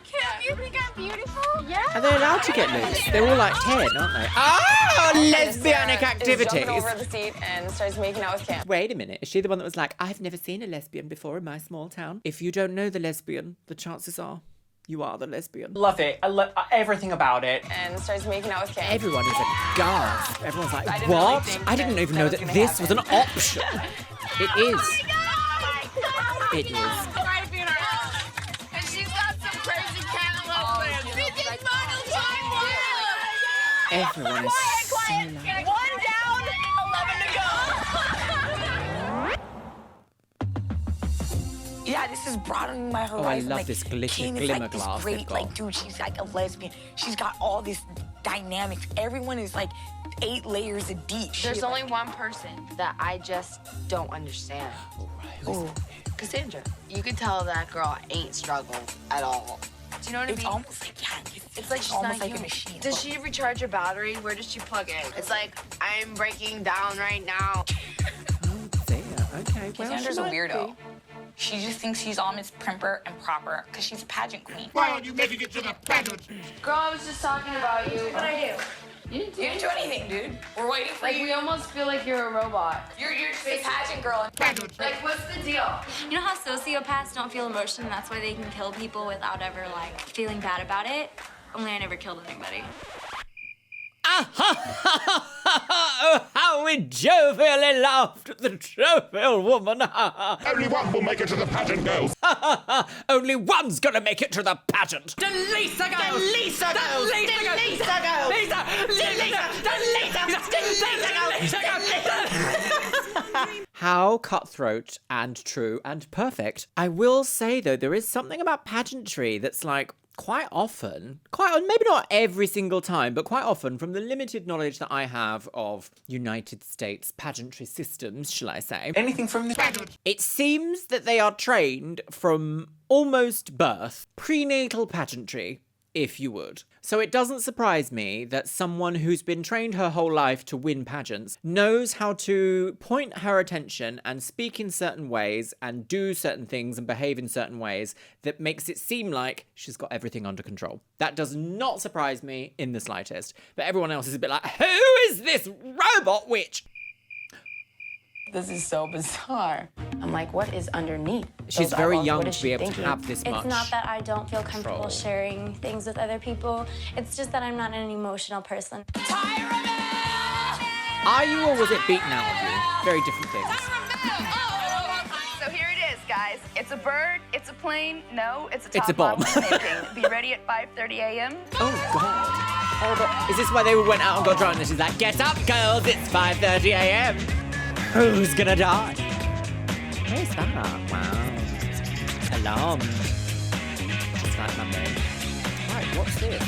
[SPEAKER 3] Kim, you think I'm beautiful? Yeah.
[SPEAKER 1] Are they allowed to get loose? They're all like 10, aren't they? Oh, lesbianic
[SPEAKER 13] Sarah is
[SPEAKER 1] activities.
[SPEAKER 13] jumping over the seat and starts making out with Cam.
[SPEAKER 1] Wait a minute. Is she the one that was like, I've never seen a lesbian before in my small town? If you don't know the lesbian, the chances are you are the lesbian.
[SPEAKER 8] Love it. I love everything about it.
[SPEAKER 13] And starts making out with Cam.
[SPEAKER 1] Everyone is aghast. Everyone's like,
[SPEAKER 13] I didn't really
[SPEAKER 1] what?
[SPEAKER 13] think
[SPEAKER 1] I didn't
[SPEAKER 13] that
[SPEAKER 1] even
[SPEAKER 13] that
[SPEAKER 1] know
[SPEAKER 13] was
[SPEAKER 1] that
[SPEAKER 13] gonna
[SPEAKER 1] this was an
[SPEAKER 13] happen.
[SPEAKER 1] option. It is. It is.
[SPEAKER 10] And she's got some crazy cantaloupe plans.
[SPEAKER 1] Everyone is so loud.
[SPEAKER 10] One down, 11 to go.
[SPEAKER 16] Yeah, this is broadening my horizon.
[SPEAKER 1] Oh, I love
[SPEAKER 16] like,
[SPEAKER 1] this glitter,
[SPEAKER 16] Kim is
[SPEAKER 1] glimmer
[SPEAKER 16] like this
[SPEAKER 1] glass
[SPEAKER 16] great,
[SPEAKER 1] they've got.
[SPEAKER 16] like, dude, she's like a lesbian. She's got all this dynamics. Everyone is like 8 layers of deep.
[SPEAKER 12] There's only one person that I just don't understand.
[SPEAKER 16] Ooh.
[SPEAKER 12] Cassandra. You can tell that girl ain't struggled at all. Do you know what I
[SPEAKER 16] It's
[SPEAKER 12] mean?
[SPEAKER 16] almost like, yeah,
[SPEAKER 12] It's like she's
[SPEAKER 16] almost
[SPEAKER 12] not
[SPEAKER 16] like a
[SPEAKER 12] human.
[SPEAKER 16] machine.
[SPEAKER 12] Does she recharge her battery? Where does she plug in? It's like, I'm breaking down right now.
[SPEAKER 1] Okay, well,
[SPEAKER 16] Cassandra's
[SPEAKER 1] she
[SPEAKER 16] a
[SPEAKER 1] might
[SPEAKER 16] weirdo.
[SPEAKER 1] be.
[SPEAKER 16] She just thinks she's all Miss Primper and proper because she's a pageant queen.
[SPEAKER 7] Why aren't you making it to the pageant?
[SPEAKER 12] Girl, I was just talking about you. What'd I do? You didn't do
[SPEAKER 16] You didn't do anything, dude. We're waiting for
[SPEAKER 12] Like,
[SPEAKER 16] you.
[SPEAKER 12] we almost feel like you're a robot.
[SPEAKER 16] You're just a pageant girl.
[SPEAKER 12] Like, what's the deal?
[SPEAKER 3] You know how sociopaths don't feel emotion, and that's why they can kill people without ever, like, feeling bad about it? Only I never killed anybody.
[SPEAKER 1] Oh, how we jovially laughed at the jovial woman.
[SPEAKER 7] Only one will make it to the pageant, girls.
[SPEAKER 1] Only one's gonna make it to the pageant.
[SPEAKER 14] Delisa girls!
[SPEAKER 1] Delisa girls!
[SPEAKER 14] Delisa girls!
[SPEAKER 1] How cutthroat and true and perfect. I will say, though, there is something about pageantry that's like quite often, maybe not every single time, but quite often, from the limited knowledge that I have of United States pageantry systems, shall I say.
[SPEAKER 8] Anything from the pageant.
[SPEAKER 1] It seems that they are trained from almost birth, prenatal pageantry, if you would. So it doesn't surprise me that someone who's been trained her whole life to win pageants knows how to point her attention and speak in certain ways and do certain things and behave in certain ways that makes it seem like she's got everything under control. That does not surprise me in the slightest. But everyone else is a bit like, who is this robot witch?
[SPEAKER 12] This is so bizarre. I'm like, what is underneath?
[SPEAKER 1] She's
[SPEAKER 12] those
[SPEAKER 1] very
[SPEAKER 12] eyeballs?
[SPEAKER 1] young
[SPEAKER 12] What is
[SPEAKER 1] to be
[SPEAKER 12] she
[SPEAKER 1] able to
[SPEAKER 12] thinking?
[SPEAKER 1] have this much.
[SPEAKER 3] It's not that I don't feel comfortable
[SPEAKER 1] control.
[SPEAKER 3] sharing things with other people. It's just that I'm not an emotional person.
[SPEAKER 1] Are you or was it beaten out of you? Very different things.
[SPEAKER 10] So here it is, guys. It's a bird, it's a plane, no, it's a top
[SPEAKER 1] It's a bomb.
[SPEAKER 10] model making. Be ready at 5:30 a.m.
[SPEAKER 1] Oh, God. Horrible. Is this why they went out and got drunk and she's like, get up, girls, it's 5:30 a.m. Who's gonna die? Where's that? Wow. Alarm. Just like my name. Right, what's this?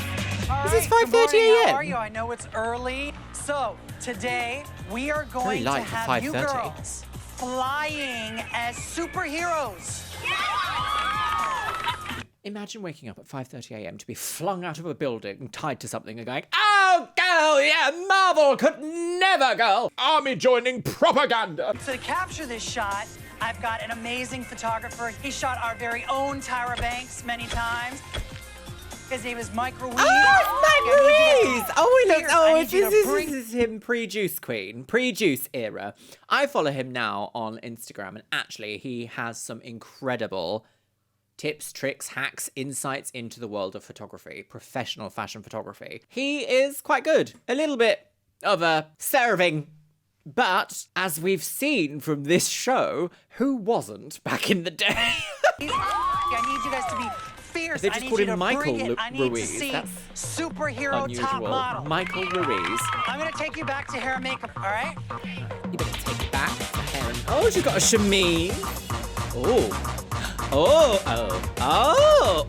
[SPEAKER 1] This is
[SPEAKER 6] Good
[SPEAKER 1] 5:30
[SPEAKER 6] morning. How
[SPEAKER 1] a.m.
[SPEAKER 6] are you? I know it's early. So today we are going to
[SPEAKER 1] light for
[SPEAKER 6] have you
[SPEAKER 1] 5:30.
[SPEAKER 6] girls flying as superheroes.
[SPEAKER 1] Imagine waking up at 5:30 a.m. to be flung out of a building and tied to something and going, "Oh, girl, yeah, Marvel could never, girl. Army joining propaganda."
[SPEAKER 6] So to capture this shot, I've got an amazing photographer. He shot our very own Tyra Banks many times. His name is Mike Ruiz.
[SPEAKER 1] Oh, it's Mike Ruiz! Oh, he looks.
[SPEAKER 6] Fierce.
[SPEAKER 1] Oh,
[SPEAKER 6] I
[SPEAKER 1] it's,
[SPEAKER 6] need you to
[SPEAKER 1] this
[SPEAKER 6] bring-
[SPEAKER 1] is him pre-Juice Queen, pre-Juice era. I follow him now on Instagram, and actually, he has some incredible tips, tricks, hacks, insights into the world of photography, professional fashion photography. He is quite good. A little bit of a serving. But as we've seen from this show, who wasn't back in the day?
[SPEAKER 6] I need you guys to be fierce.
[SPEAKER 1] They
[SPEAKER 6] I
[SPEAKER 1] just
[SPEAKER 6] need
[SPEAKER 1] called
[SPEAKER 6] you
[SPEAKER 1] him
[SPEAKER 6] to
[SPEAKER 1] Michael
[SPEAKER 6] bring it. I need
[SPEAKER 1] Ruiz.
[SPEAKER 6] to see
[SPEAKER 1] That's
[SPEAKER 6] superhero top
[SPEAKER 1] unusual.
[SPEAKER 6] model.
[SPEAKER 1] Michael Ruiz.
[SPEAKER 6] I'm gonna take you back to hair and makeup, all right?
[SPEAKER 1] You better take it back. Hair and... Oh, she's got a chemise. Oh. Oh, oh, oh,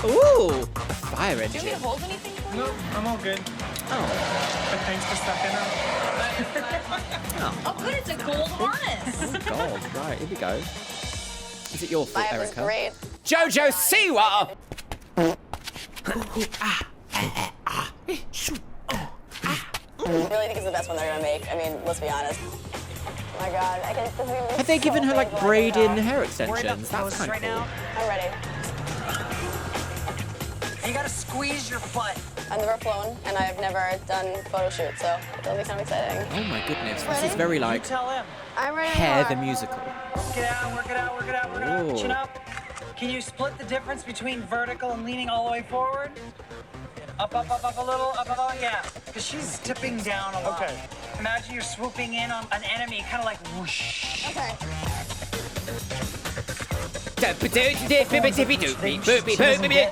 [SPEAKER 1] oh. Ooh, a fire engine.
[SPEAKER 16] Do you want me to hold anything for you?
[SPEAKER 19] No, I'm all good.
[SPEAKER 1] Oh.
[SPEAKER 19] But thanks for stepping up.
[SPEAKER 1] Oh.
[SPEAKER 20] Oh, good, it's a gold harness.
[SPEAKER 1] Oh, God, right, here we go. Is it your fault,
[SPEAKER 10] Vibe was
[SPEAKER 1] Erica?
[SPEAKER 10] great.
[SPEAKER 1] Jojo Siwa!
[SPEAKER 10] I really think it's the best one they're gonna make. I mean, let's be honest. Oh my God, I can.
[SPEAKER 1] Have they given her, like, braid-in hair extensions? That's kind of cool.
[SPEAKER 6] now.
[SPEAKER 10] I'm ready.
[SPEAKER 6] You gotta squeeze your butt.
[SPEAKER 10] I've never flown, and I've never done photo shoot, so it'll be kind of exciting.
[SPEAKER 1] Oh my goodness, this is very like
[SPEAKER 6] You tell him.
[SPEAKER 10] I'm ready.
[SPEAKER 1] Hair the musical.
[SPEAKER 6] Work it out, work it out, work it out, work it out.
[SPEAKER 1] Ooh.
[SPEAKER 6] Chin up. Can you split the difference between vertical and leaning all the way forward? Up, up, up, up a little, up, yeah. Because she's tipping down a lot.
[SPEAKER 19] Okay.
[SPEAKER 6] Imagine you're swooping in on an enemy, kind of like whoosh.
[SPEAKER 10] Okay.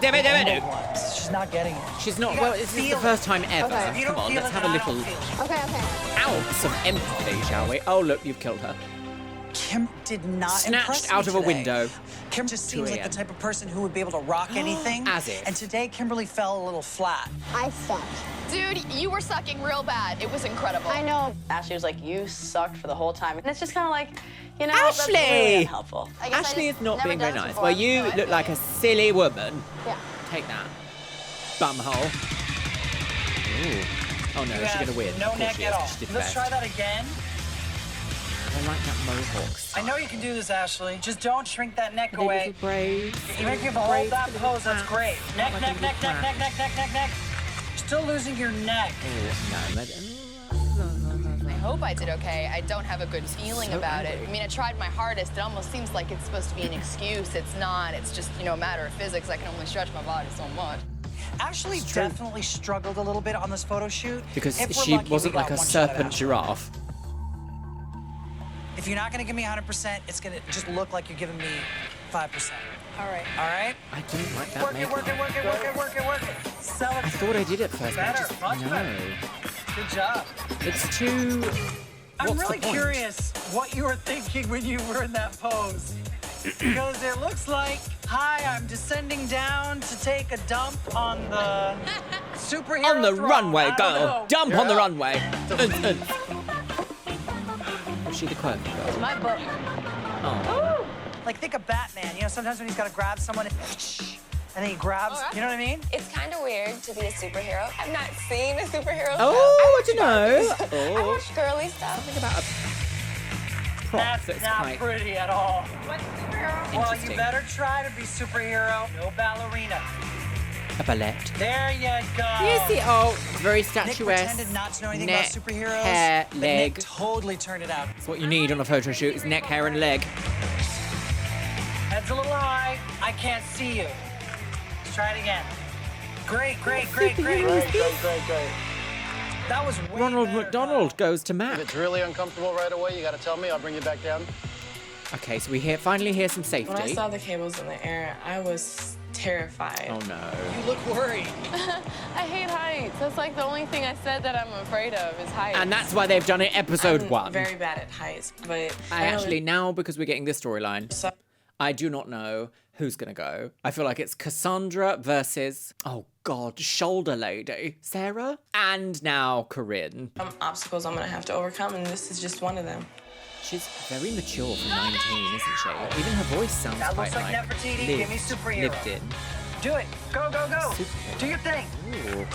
[SPEAKER 6] She's not getting it.
[SPEAKER 1] She's not,
[SPEAKER 6] You
[SPEAKER 1] well,
[SPEAKER 6] gotta
[SPEAKER 1] this is the
[SPEAKER 6] feel it.
[SPEAKER 1] first time ever.
[SPEAKER 6] Okay. If you don't
[SPEAKER 1] Come on,
[SPEAKER 6] feel
[SPEAKER 1] let's
[SPEAKER 6] it,
[SPEAKER 1] have a
[SPEAKER 6] then I
[SPEAKER 1] little
[SPEAKER 6] don't feel it.
[SPEAKER 10] Okay, okay.
[SPEAKER 1] ounce of empathy, shall we? Oh, look, you've killed her.
[SPEAKER 6] Kim did not
[SPEAKER 1] Snatched
[SPEAKER 6] impress me
[SPEAKER 1] out of a
[SPEAKER 6] today.
[SPEAKER 1] window.
[SPEAKER 6] Kim just seems
[SPEAKER 1] 2
[SPEAKER 6] like the
[SPEAKER 1] a.m.
[SPEAKER 6] type of person who would be able to rock anything.
[SPEAKER 1] As if.
[SPEAKER 6] And today, Kimberly fell a little flat.
[SPEAKER 10] I sucked.
[SPEAKER 17] Dude, you were sucking real bad. It was incredible.
[SPEAKER 10] I know.
[SPEAKER 4] Ashley was like, you sucked for the whole time. And it's just kind of like, you know,
[SPEAKER 1] Ashley!
[SPEAKER 4] that's really unhelpful.
[SPEAKER 10] I guess
[SPEAKER 1] Ashley
[SPEAKER 10] I
[SPEAKER 1] is
[SPEAKER 10] just
[SPEAKER 1] not
[SPEAKER 10] never
[SPEAKER 1] being
[SPEAKER 10] done
[SPEAKER 1] very
[SPEAKER 10] this
[SPEAKER 1] nice.
[SPEAKER 10] before,
[SPEAKER 1] Well, you
[SPEAKER 10] so I
[SPEAKER 1] look like a silly woman.
[SPEAKER 10] Yeah.
[SPEAKER 1] Take that. Bumhole. Ooh. Oh no,
[SPEAKER 6] You
[SPEAKER 1] she's
[SPEAKER 6] have
[SPEAKER 1] gonna win.
[SPEAKER 6] no
[SPEAKER 1] Of course
[SPEAKER 6] neck
[SPEAKER 1] she
[SPEAKER 6] at
[SPEAKER 1] is,
[SPEAKER 6] all.
[SPEAKER 1] 'cause she did
[SPEAKER 6] Let's
[SPEAKER 1] best.
[SPEAKER 6] try that again.
[SPEAKER 1] I like that mohawk style.
[SPEAKER 6] I know you can do this, Ashley. Just don't shrink that neck
[SPEAKER 1] Little
[SPEAKER 6] away.
[SPEAKER 1] braids.
[SPEAKER 6] Even if you hold
[SPEAKER 1] Braids,
[SPEAKER 6] that
[SPEAKER 1] little
[SPEAKER 6] pose, that's
[SPEAKER 1] hats.
[SPEAKER 6] great. Neck,
[SPEAKER 1] Like a
[SPEAKER 6] neck,
[SPEAKER 1] little
[SPEAKER 6] neck, neck,
[SPEAKER 1] hat.
[SPEAKER 6] neck, neck, neck, neck, neck. Still losing your neck.
[SPEAKER 1] Oh, no.
[SPEAKER 17] I hope I did okay. I don't have a good feeling
[SPEAKER 1] So
[SPEAKER 17] about it.
[SPEAKER 1] angry.
[SPEAKER 17] I mean, I tried my hardest. It almost seems like it's supposed to be an excuse. It's not. It's just, you know, a matter of physics. I can only stretch my body so much.
[SPEAKER 6] Ashley
[SPEAKER 1] It's true.
[SPEAKER 6] definitely struggled a little bit on this photo shoot.
[SPEAKER 1] Because
[SPEAKER 6] If we're
[SPEAKER 1] she
[SPEAKER 6] lucky,
[SPEAKER 1] wasn't
[SPEAKER 6] we got
[SPEAKER 1] like a
[SPEAKER 6] one shot of
[SPEAKER 1] serpent
[SPEAKER 6] Ashley.
[SPEAKER 1] giraffe.
[SPEAKER 6] If you're not gonna give me 100%, it's gonna just look like you're giving me 5%.
[SPEAKER 17] All right.
[SPEAKER 6] All right?
[SPEAKER 1] I didn't like that
[SPEAKER 6] Work it,
[SPEAKER 1] makeup.
[SPEAKER 6] work it, work it, work it, work it, work it. Sell it.
[SPEAKER 1] I thought I did it first, but I
[SPEAKER 6] Better,
[SPEAKER 1] just
[SPEAKER 6] much
[SPEAKER 1] no.
[SPEAKER 6] better. Good job.
[SPEAKER 1] It's too.
[SPEAKER 6] I'm
[SPEAKER 1] What's
[SPEAKER 6] really
[SPEAKER 1] the point?
[SPEAKER 6] curious what you were thinking when you were in that pose. Because it looks like, hi, I'm descending down to take a dump on the superhero
[SPEAKER 1] On the
[SPEAKER 6] throne.
[SPEAKER 1] runway,
[SPEAKER 6] I don't
[SPEAKER 1] girl.
[SPEAKER 6] know.
[SPEAKER 1] Dump on the runway. Was she the quirky girl?
[SPEAKER 6] My butt.
[SPEAKER 1] Oh.
[SPEAKER 6] Like, think of Batman. You know, sometimes when he's got to grab someone and then he grabs, you know what I mean?
[SPEAKER 13] It's kind of weird to be a superhero. I've not seen a superhero.
[SPEAKER 1] Oh, I don't know.
[SPEAKER 13] I
[SPEAKER 1] Oh.
[SPEAKER 13] watch girly stuff.
[SPEAKER 1] Think about a prop
[SPEAKER 6] That's
[SPEAKER 1] that's
[SPEAKER 6] not
[SPEAKER 1] quite
[SPEAKER 6] pretty at all. Well, you
[SPEAKER 1] interesting.
[SPEAKER 6] better try to be superhero. No ballerina.
[SPEAKER 1] A ballet.
[SPEAKER 6] There you go.
[SPEAKER 1] You see, oh, very
[SPEAKER 6] Nick
[SPEAKER 1] statuesque.
[SPEAKER 6] pretended not to know anything
[SPEAKER 1] neck,
[SPEAKER 6] about superheroes.
[SPEAKER 1] hair,
[SPEAKER 6] but
[SPEAKER 1] leg.
[SPEAKER 6] Nick totally turned it out.
[SPEAKER 1] That's what you need on a photo shoot is neck, hair, and leg.
[SPEAKER 6] Head's a little high. I can't see you. Let's try it again. Great, great, great, great.
[SPEAKER 19] Great.
[SPEAKER 6] That was way
[SPEAKER 1] Ronald
[SPEAKER 6] better.
[SPEAKER 1] McDonald goes to
[SPEAKER 21] If
[SPEAKER 1] Matt.
[SPEAKER 21] it's really uncomfortable right away, you gotta tell me. I'll bring you back down.
[SPEAKER 1] Okay, so we finally hear some
[SPEAKER 12] When I
[SPEAKER 1] safety.
[SPEAKER 12] saw the cables in the air, I was terrified.
[SPEAKER 1] Oh no.
[SPEAKER 6] You look worried.
[SPEAKER 9] I hate heights. That's like the only thing I said that I'm afraid of is heights.
[SPEAKER 1] And that's why they've done it episode
[SPEAKER 12] I'm
[SPEAKER 1] 1.
[SPEAKER 12] very bad at heights, but
[SPEAKER 1] I actually, now because we're getting this storyline, I do not know Who's gonna go? I feel like it's Cassandra versus, oh God, shoulder lady, Sarah, and now Corinne.
[SPEAKER 12] Obstacles I'm gonna have to overcome, and this is just one of them.
[SPEAKER 1] She's very mature for 19, isn't she? Even her voice sounds
[SPEAKER 6] That
[SPEAKER 1] quite
[SPEAKER 6] looks like Nefertiti. Give me superhero.
[SPEAKER 1] lived in.
[SPEAKER 6] Do it. Go, go, go.
[SPEAKER 1] Superhero.
[SPEAKER 6] Do your thing.
[SPEAKER 1] Ooh.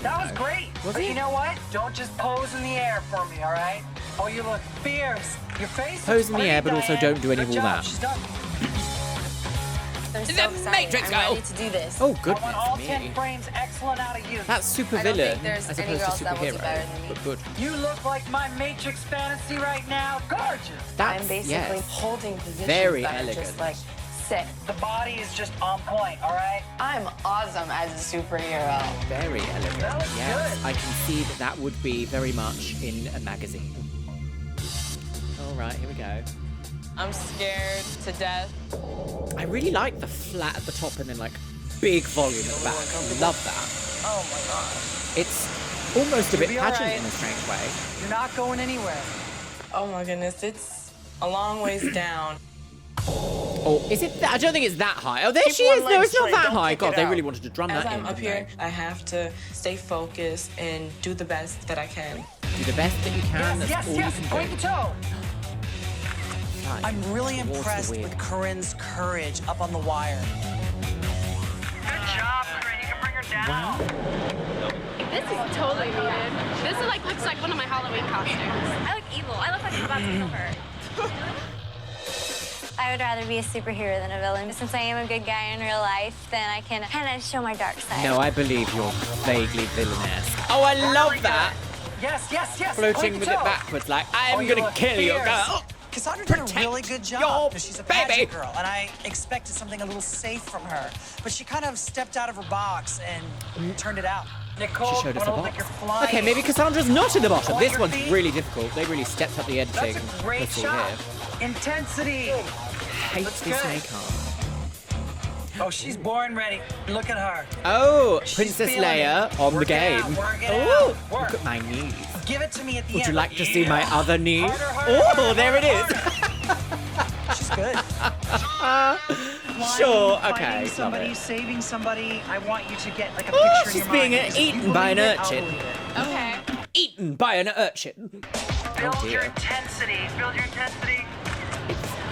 [SPEAKER 6] That was great. But you know what? Don't just pose in the air for me, all right? Oh, you look fierce. Your face
[SPEAKER 1] Pose
[SPEAKER 6] looks
[SPEAKER 1] in the
[SPEAKER 6] pretty,
[SPEAKER 1] air, but also
[SPEAKER 6] Diane.
[SPEAKER 1] don't do any
[SPEAKER 6] Good
[SPEAKER 1] of all
[SPEAKER 6] job.
[SPEAKER 1] that.
[SPEAKER 6] She's done.
[SPEAKER 5] I'm so
[SPEAKER 1] The
[SPEAKER 5] excited.
[SPEAKER 1] Matrix
[SPEAKER 5] I'm
[SPEAKER 1] girl.
[SPEAKER 5] ready to do this.
[SPEAKER 1] Oh,
[SPEAKER 6] I want
[SPEAKER 1] goodness
[SPEAKER 6] all
[SPEAKER 1] me.
[SPEAKER 6] 10 frames excellent out of you.
[SPEAKER 1] That's super
[SPEAKER 5] I don't think
[SPEAKER 1] villain
[SPEAKER 5] there's
[SPEAKER 1] as
[SPEAKER 5] any
[SPEAKER 1] opposed to
[SPEAKER 5] girls that will do
[SPEAKER 1] superhero.
[SPEAKER 5] better than me.
[SPEAKER 1] But good.
[SPEAKER 6] You look like my Matrix fantasy right now. Gorgeous.
[SPEAKER 1] That's,
[SPEAKER 12] I'm basically
[SPEAKER 1] yes.
[SPEAKER 12] holding positions
[SPEAKER 1] Very
[SPEAKER 12] that are
[SPEAKER 1] elegant.
[SPEAKER 12] just like sit.
[SPEAKER 6] The body is just on point, all right?
[SPEAKER 10] I'm awesome as a superhero.
[SPEAKER 1] Very elegant.
[SPEAKER 6] That looks
[SPEAKER 1] Yes,
[SPEAKER 6] good.
[SPEAKER 1] I can see that that would be very much in a magazine. All right, here we go.
[SPEAKER 9] I'm scared to death.
[SPEAKER 1] I really like the flat at the top and then like big volume at the back. Love that.
[SPEAKER 6] Oh my god.
[SPEAKER 1] It's almost a bit
[SPEAKER 6] You'll be all
[SPEAKER 1] pageant
[SPEAKER 6] right.
[SPEAKER 1] in a strange way.
[SPEAKER 6] You're not going anywhere.
[SPEAKER 12] Oh my goodness, it's a long ways down.
[SPEAKER 1] Oh, is it? I don't think it's that high. Oh, there
[SPEAKER 12] Keep
[SPEAKER 1] she
[SPEAKER 12] one
[SPEAKER 1] is. No,
[SPEAKER 12] leg
[SPEAKER 1] it's not
[SPEAKER 12] straight,
[SPEAKER 1] that
[SPEAKER 12] don't
[SPEAKER 1] high.
[SPEAKER 12] kick
[SPEAKER 1] God,
[SPEAKER 12] it
[SPEAKER 1] they
[SPEAKER 12] out.
[SPEAKER 1] really wanted to drum
[SPEAKER 12] As
[SPEAKER 1] that
[SPEAKER 12] I'm
[SPEAKER 1] in.
[SPEAKER 12] up
[SPEAKER 1] didn't
[SPEAKER 12] here, I have to stay focused and do the best that I can.
[SPEAKER 1] they? Do the best that you can. That's
[SPEAKER 6] Yes,
[SPEAKER 1] all
[SPEAKER 6] yes,
[SPEAKER 1] you can
[SPEAKER 6] point
[SPEAKER 1] do.
[SPEAKER 6] the toe.
[SPEAKER 1] Fly
[SPEAKER 6] I'm really
[SPEAKER 1] towards the
[SPEAKER 6] impressed
[SPEAKER 1] wind.
[SPEAKER 6] with Corinne's courage up on the wire. Good job, Corinne. You can bring her down.
[SPEAKER 9] This is totally needed. This is looks like one of my Halloween costumes.
[SPEAKER 3] I look evil. I look like I'm about to kill her. I would rather be a superhero than a villain. Since I am a good guy in real life, then I can kind of show my dark side.
[SPEAKER 1] No, I believe you're vaguely villainous. Oh, I love that.
[SPEAKER 6] Yes, yes, yes.
[SPEAKER 1] Floating
[SPEAKER 6] point
[SPEAKER 1] with
[SPEAKER 6] the
[SPEAKER 1] it
[SPEAKER 6] toe.
[SPEAKER 1] backwards, like I'm
[SPEAKER 6] Oh, you
[SPEAKER 1] gonna
[SPEAKER 6] look
[SPEAKER 1] kill you,
[SPEAKER 6] fierce.
[SPEAKER 1] girl.
[SPEAKER 6] Cassandra did a
[SPEAKER 1] Protect
[SPEAKER 6] really good
[SPEAKER 1] your
[SPEAKER 6] job. She's a pageant
[SPEAKER 1] baby.
[SPEAKER 6] girl, and I expected something a little safe from her. But she kind of stepped out of her box and turned it out. Nicole,
[SPEAKER 1] She showed us
[SPEAKER 6] wanna
[SPEAKER 1] a
[SPEAKER 6] look like
[SPEAKER 1] box.
[SPEAKER 6] you're flying.
[SPEAKER 1] Okay, maybe Cassandra's not in the bottom.
[SPEAKER 6] Point
[SPEAKER 1] This
[SPEAKER 6] your
[SPEAKER 1] one's
[SPEAKER 6] feet.
[SPEAKER 1] really difficult. They really stepped up the editing.
[SPEAKER 6] That's a great
[SPEAKER 1] pussy
[SPEAKER 6] shot.
[SPEAKER 1] here.
[SPEAKER 6] Intensity.
[SPEAKER 1] Hate
[SPEAKER 6] That's
[SPEAKER 1] this
[SPEAKER 6] good.
[SPEAKER 1] makeup.
[SPEAKER 6] Oh, she's born ready. Look at her.
[SPEAKER 1] Oh,
[SPEAKER 6] She's
[SPEAKER 1] Princess
[SPEAKER 6] feeling
[SPEAKER 1] Leia
[SPEAKER 6] it.
[SPEAKER 1] on
[SPEAKER 6] Work
[SPEAKER 1] the
[SPEAKER 6] it
[SPEAKER 1] game.
[SPEAKER 6] out, work it
[SPEAKER 1] Oh,
[SPEAKER 6] out. Work.
[SPEAKER 1] look at my knees.
[SPEAKER 6] Give it to me at the
[SPEAKER 1] Would
[SPEAKER 6] end.
[SPEAKER 1] you like to see my
[SPEAKER 6] Yeah.
[SPEAKER 1] other knee?
[SPEAKER 6] Harder, harder,
[SPEAKER 1] Oh,
[SPEAKER 6] harder,
[SPEAKER 1] there it is.
[SPEAKER 6] She's good.
[SPEAKER 1] Sure,
[SPEAKER 6] Flying,
[SPEAKER 1] okay.
[SPEAKER 6] Finding
[SPEAKER 1] love
[SPEAKER 6] somebody,
[SPEAKER 1] it.
[SPEAKER 6] saving somebody. I want you to get like a
[SPEAKER 1] Oh,
[SPEAKER 6] picture in
[SPEAKER 1] she's
[SPEAKER 6] your
[SPEAKER 1] being
[SPEAKER 6] mind. Because if
[SPEAKER 1] eaten
[SPEAKER 6] you
[SPEAKER 1] by an
[SPEAKER 6] believe it, I'll
[SPEAKER 1] urchin.
[SPEAKER 6] believe it.
[SPEAKER 9] Okay.
[SPEAKER 1] Eaten by an urchin. Oh
[SPEAKER 6] Build your
[SPEAKER 1] dear.
[SPEAKER 6] intensity. Build your intensity.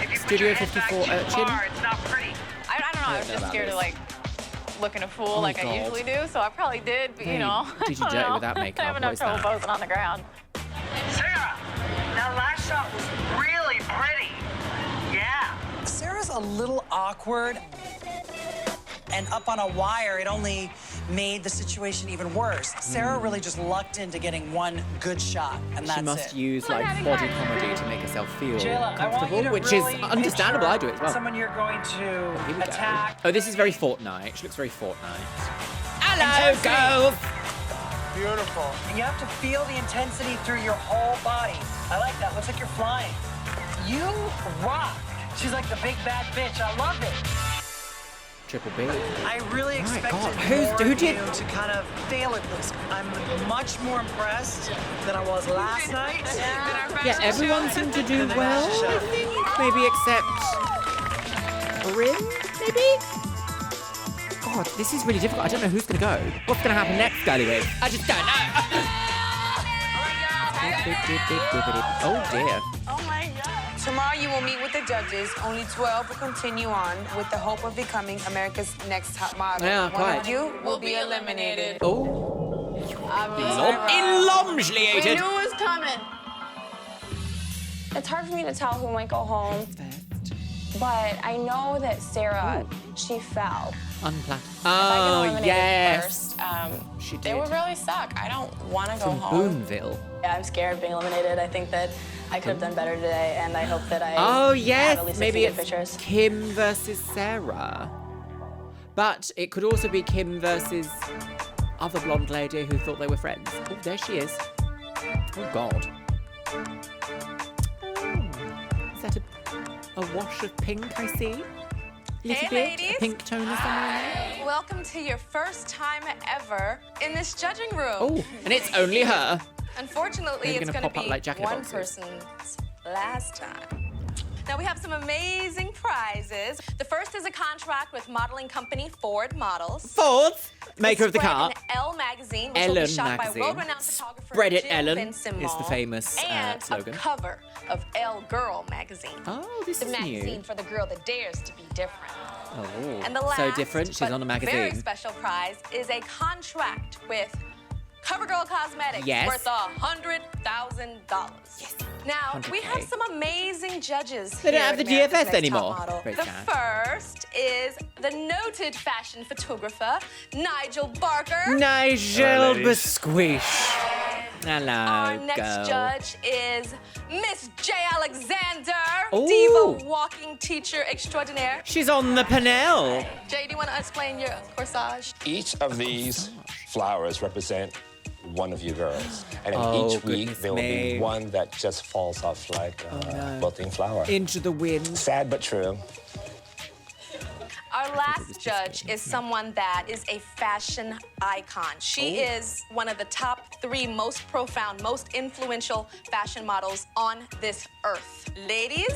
[SPEAKER 6] If you put
[SPEAKER 1] Studio
[SPEAKER 6] your head back
[SPEAKER 1] 54
[SPEAKER 6] too
[SPEAKER 1] urchin.
[SPEAKER 6] far, it's not pretty.
[SPEAKER 9] I don't know. I was
[SPEAKER 1] know
[SPEAKER 9] just
[SPEAKER 1] about
[SPEAKER 9] scared
[SPEAKER 1] this.
[SPEAKER 9] of looking a fool
[SPEAKER 1] Oh,
[SPEAKER 9] like
[SPEAKER 1] God.
[SPEAKER 9] I usually do, so I probably did. But
[SPEAKER 1] Hey,
[SPEAKER 9] you know,
[SPEAKER 1] did you
[SPEAKER 9] I
[SPEAKER 1] do
[SPEAKER 9] don't
[SPEAKER 1] it
[SPEAKER 9] know.
[SPEAKER 1] without makeup?
[SPEAKER 9] I have
[SPEAKER 1] What
[SPEAKER 9] enough
[SPEAKER 1] is
[SPEAKER 9] trouble
[SPEAKER 1] that?
[SPEAKER 9] posing on the ground.
[SPEAKER 6] Sarah, that last shot was really pretty. Yeah. Sarah's a little awkward. And up on a wire, it only made the situation even worse. Sarah really just lucked into getting one good shot, and that's
[SPEAKER 1] She must
[SPEAKER 6] it.
[SPEAKER 1] use like body comedy to make herself feel
[SPEAKER 6] Jayla, I want you
[SPEAKER 1] comfortable,
[SPEAKER 6] to
[SPEAKER 1] which
[SPEAKER 6] really
[SPEAKER 1] is understandable. I do it as well.
[SPEAKER 6] Someone you're going to
[SPEAKER 1] Here we go.
[SPEAKER 6] attack.
[SPEAKER 1] Oh, this is very Fortnite. She looks very Fortnite. Hello, girls.
[SPEAKER 6] Beautiful. And you have to feel the intensity through your whole body. I like that. Looks like you're flying. You rock. She's like the big bad bitch. I love it.
[SPEAKER 1] Triple B.
[SPEAKER 6] I really
[SPEAKER 1] My
[SPEAKER 6] expected
[SPEAKER 1] God,
[SPEAKER 6] more
[SPEAKER 1] who
[SPEAKER 6] of
[SPEAKER 1] did-
[SPEAKER 6] you to kind of fail at this. I'm much more impressed than I was last night.
[SPEAKER 1] Yeah, everyone seemed to do well, I think. Maybe except Corinne, maybe? God, this is really difficult. I don't know who's going to go. What's going to happen next, Gallyway? I just don't know. Oh, dear.
[SPEAKER 18] Oh my God. Tomorrow you will meet with the judges. Only 12 will continue on with the hope of becoming America's next top model.
[SPEAKER 1] Yeah,
[SPEAKER 18] One
[SPEAKER 1] quite.
[SPEAKER 18] of you will be eliminated.
[SPEAKER 1] Oh.
[SPEAKER 18] We
[SPEAKER 1] Elomslated.
[SPEAKER 18] knew it was coming.
[SPEAKER 13] It's hard for me to tell who might go home, but I know that Sarah, she fell.
[SPEAKER 1] Unplugged.
[SPEAKER 13] If I get
[SPEAKER 1] Oh,
[SPEAKER 13] eliminated
[SPEAKER 1] yes.
[SPEAKER 13] first,
[SPEAKER 1] She
[SPEAKER 13] it
[SPEAKER 1] did.
[SPEAKER 13] would really suck. I don't want to go
[SPEAKER 1] From
[SPEAKER 13] home.
[SPEAKER 1] Boonville.
[SPEAKER 3] Yeah, I'm scared of being eliminated. I think that I could have done better today, and I hope that I
[SPEAKER 1] Oh,
[SPEAKER 3] have
[SPEAKER 1] yes.
[SPEAKER 3] at least
[SPEAKER 1] Maybe
[SPEAKER 3] a few good
[SPEAKER 1] it's
[SPEAKER 3] pictures.
[SPEAKER 1] Kim versus Sarah. But it could also be Kim versus other blonde lady who thought they were friends. Oh, there she is. Oh, God. Is that a wash of pink, I see? Little
[SPEAKER 18] Hey,
[SPEAKER 1] bit?
[SPEAKER 18] ladies.
[SPEAKER 1] A pink toner somewhere in there?
[SPEAKER 18] Welcome to your first time ever in this judging room.
[SPEAKER 1] Oh, and it's only her.
[SPEAKER 18] Unfortunately,
[SPEAKER 1] They're
[SPEAKER 18] it's
[SPEAKER 1] gonna
[SPEAKER 18] going to
[SPEAKER 1] pop up
[SPEAKER 18] be
[SPEAKER 1] like jacket
[SPEAKER 18] one
[SPEAKER 1] boxes.
[SPEAKER 18] person's last time.
[SPEAKER 2] Now we have some amazing prizes. The first is a contract with modeling company Ford Models.
[SPEAKER 1] Ford, maker of the
[SPEAKER 2] Spread
[SPEAKER 1] car.
[SPEAKER 2] in Elle magazine, which will
[SPEAKER 1] Ellen
[SPEAKER 2] be shot
[SPEAKER 1] magazine.
[SPEAKER 2] by world-renowned photographer
[SPEAKER 1] Spread it,
[SPEAKER 2] Jill
[SPEAKER 1] Ellen,
[SPEAKER 2] Bensimon,
[SPEAKER 1] is the famous
[SPEAKER 2] and
[SPEAKER 1] slogan.
[SPEAKER 2] a cover of Elle Girl magazine.
[SPEAKER 1] Oh, this
[SPEAKER 2] the
[SPEAKER 1] is
[SPEAKER 2] magazine
[SPEAKER 1] new.
[SPEAKER 2] for the girl that dares to be different.
[SPEAKER 1] Oh,
[SPEAKER 2] And the last,
[SPEAKER 1] so different. She's
[SPEAKER 2] but
[SPEAKER 1] on the
[SPEAKER 2] very
[SPEAKER 1] magazine.
[SPEAKER 2] special prize is a contract with CoverGirl Cosmetics
[SPEAKER 1] Yes.
[SPEAKER 2] worth $100,000. Yes. Now, we
[SPEAKER 1] 100K.
[SPEAKER 2] have some amazing judges
[SPEAKER 1] They don't
[SPEAKER 2] here
[SPEAKER 1] have
[SPEAKER 2] at
[SPEAKER 1] the
[SPEAKER 2] America's
[SPEAKER 1] GFS
[SPEAKER 2] Next Top
[SPEAKER 1] anymore.
[SPEAKER 2] Model.
[SPEAKER 1] Very
[SPEAKER 2] The
[SPEAKER 1] sad.
[SPEAKER 2] first is the noted fashion photographer, Nigel Barker.
[SPEAKER 1] Nigel Bisquish. Hello,
[SPEAKER 2] Our next
[SPEAKER 1] girl.
[SPEAKER 2] judge is Miss J. Alexander,
[SPEAKER 1] Ooh.
[SPEAKER 2] diva walking teacher extraordinaire.
[SPEAKER 1] She's on the panel.
[SPEAKER 2] Jay, do you want to explain your corsage?
[SPEAKER 22] Each of these flowers represent one of you girls. And in
[SPEAKER 1] Oh,
[SPEAKER 22] each week,
[SPEAKER 1] goodness
[SPEAKER 22] there will
[SPEAKER 1] me.
[SPEAKER 22] be one that just falls off like a wilting flower.
[SPEAKER 1] Into the wind.
[SPEAKER 22] Sad but true.
[SPEAKER 2] Our last judge is someone that is a fashion icon. She is one of the top 3 most profound, most influential fashion models on this earth. Ladies,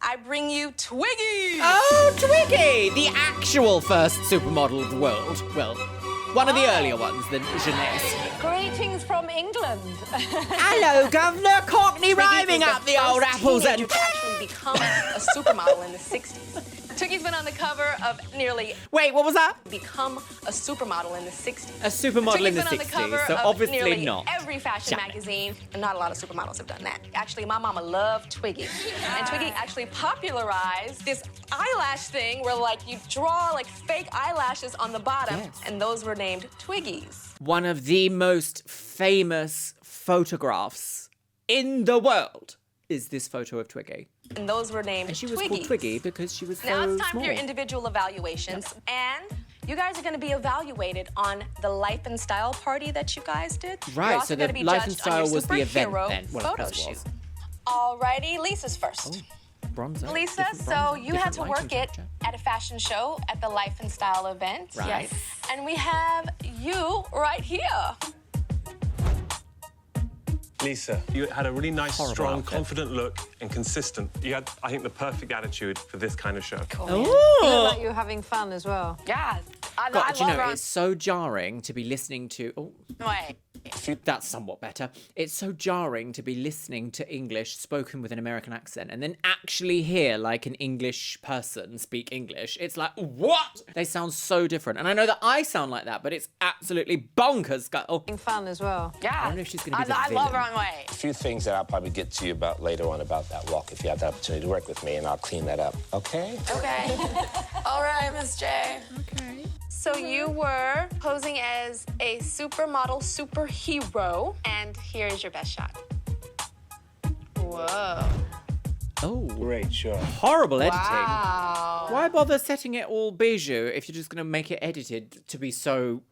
[SPEAKER 2] I bring you Twiggy!
[SPEAKER 1] Oh, Twiggy! The actual first supermodel of the world. Well, one of the earlier ones than Jeunesse.
[SPEAKER 23] Greetings from England.
[SPEAKER 1] Hello, Governor. Cockney rhyming up the old apples and...
[SPEAKER 2] to actually become a supermodel in the 60s. Twiggy's been on the cover of nearly...
[SPEAKER 1] Wait, what was that?
[SPEAKER 2] Become a supermodel in the 60s.
[SPEAKER 1] A supermodel in the
[SPEAKER 2] Twiggy's been on the
[SPEAKER 1] 60s,
[SPEAKER 2] cover
[SPEAKER 1] so
[SPEAKER 2] of
[SPEAKER 1] obviously
[SPEAKER 2] nearly
[SPEAKER 1] not.
[SPEAKER 2] every fashion
[SPEAKER 1] Damn it.
[SPEAKER 2] magazine, and not a lot of supermodels have done that. Actually, my mama loved Twiggy. And Twiggy actually popularized this eyelash thing where, like, you draw, like, fake eyelashes on the bottom,
[SPEAKER 1] Yes.
[SPEAKER 2] and those were named Twiggies.
[SPEAKER 1] One of the most famous photographs in the world is this photo of Twiggy.
[SPEAKER 2] And those were named
[SPEAKER 1] And she was
[SPEAKER 2] Twiggies.
[SPEAKER 1] called Twiggy because she was
[SPEAKER 2] Now
[SPEAKER 1] so
[SPEAKER 2] it's time
[SPEAKER 1] small.
[SPEAKER 2] for your individual evaluations. And you guys are going to be evaluated on the life and style party that you guys did.
[SPEAKER 1] Right,
[SPEAKER 2] You're also
[SPEAKER 1] so the
[SPEAKER 2] gonna be
[SPEAKER 1] life and
[SPEAKER 2] judged on your
[SPEAKER 1] style was the event
[SPEAKER 2] superhero
[SPEAKER 1] then. Well,
[SPEAKER 2] photo
[SPEAKER 1] of course it
[SPEAKER 2] shoot.
[SPEAKER 1] was.
[SPEAKER 2] Alrighty, Lisa's first.
[SPEAKER 1] Bronzer.
[SPEAKER 2] Lisa,
[SPEAKER 1] different
[SPEAKER 2] so
[SPEAKER 1] bronzer,
[SPEAKER 2] you had
[SPEAKER 1] different
[SPEAKER 2] to
[SPEAKER 1] lighting
[SPEAKER 2] work it
[SPEAKER 1] temperature.
[SPEAKER 2] at a fashion show at the Life and Style event.
[SPEAKER 1] Right.
[SPEAKER 2] Yes. And we have you right here.
[SPEAKER 24] Lisa, you had a really nice,
[SPEAKER 1] Horrible
[SPEAKER 24] strong,
[SPEAKER 1] outfit.
[SPEAKER 24] confident look and consistent. You had, I think, the perfect attitude for this kind of show.
[SPEAKER 23] You look like you were having fun as well.
[SPEAKER 2] Yeah. I
[SPEAKER 1] God, you
[SPEAKER 2] love
[SPEAKER 1] know,
[SPEAKER 2] her.
[SPEAKER 1] it's so jarring to be listening to... Oh,
[SPEAKER 2] Wait.
[SPEAKER 1] that's somewhat better. It's so jarring to be listening to English spoken with an American accent and then actually hear, like, an English person speak English. It's like, what? They sound so different. And I know that I sound like that, but it's absolutely bonkers. Having
[SPEAKER 23] fun as well.
[SPEAKER 2] Yeah.
[SPEAKER 1] I don't know if she's going to be the
[SPEAKER 2] I
[SPEAKER 1] villain.
[SPEAKER 2] love runway.
[SPEAKER 22] A few things that I'll probably get to you about later on about that walk if you have the opportunity to work with me, and I'll clean that up, okay?
[SPEAKER 2] Okay. All right, Miss J. Okay. So you were posing as a supermodel superhero, and here is your best shot. Whoa.
[SPEAKER 1] Oh.
[SPEAKER 24] Great shot.
[SPEAKER 1] Horrible editing.
[SPEAKER 2] Wow.
[SPEAKER 1] Why bother setting it all bijou if you're just going to make it edited to be so...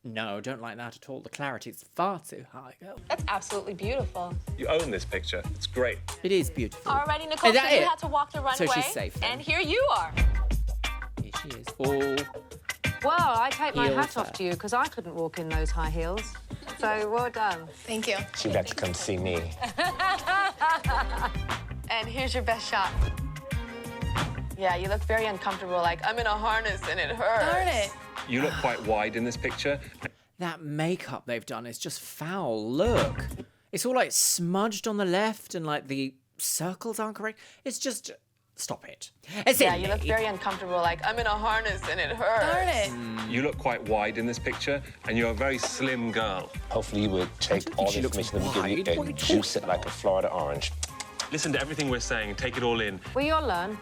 [SPEAKER 1] No, don't like that at all. The clarity's far too high, girl.
[SPEAKER 2] That's absolutely beautiful.
[SPEAKER 24] You own this picture. It's great.
[SPEAKER 1] It is beautiful.
[SPEAKER 2] Alrighty, Nicole,
[SPEAKER 1] Is
[SPEAKER 2] so
[SPEAKER 1] that
[SPEAKER 2] you
[SPEAKER 1] it?
[SPEAKER 2] had to walk the runway.
[SPEAKER 1] So she's safe then.
[SPEAKER 2] And here you are.
[SPEAKER 1] Here she is. Oh.
[SPEAKER 23] Well, I take my
[SPEAKER 1] Heel
[SPEAKER 23] hat off to you because I couldn't walk in those high heels. So well done.
[SPEAKER 2] Thank you.
[SPEAKER 22] She'd have to come see me.
[SPEAKER 2] And here's your best shot. Yeah, you look very uncomfortable, like I'm in a harness and it hurts. Darn it.
[SPEAKER 24] You look quite wide in this picture.
[SPEAKER 1] That makeup they've done is just foul. Look. It's all like smudged on the left and like the circles aren't correct. It's just... Stop it.
[SPEAKER 2] Yeah, you look very uncomfortable, like I'm in a harness and it hurts. Darn it.
[SPEAKER 24] You look quite wide in this picture, and you're a very slim girl.
[SPEAKER 22] Hopefully you would take all the information that we give you and juice it like a Florida orange.
[SPEAKER 24] Listen to everything we're saying and take it all in.
[SPEAKER 23] Well, you'll learn.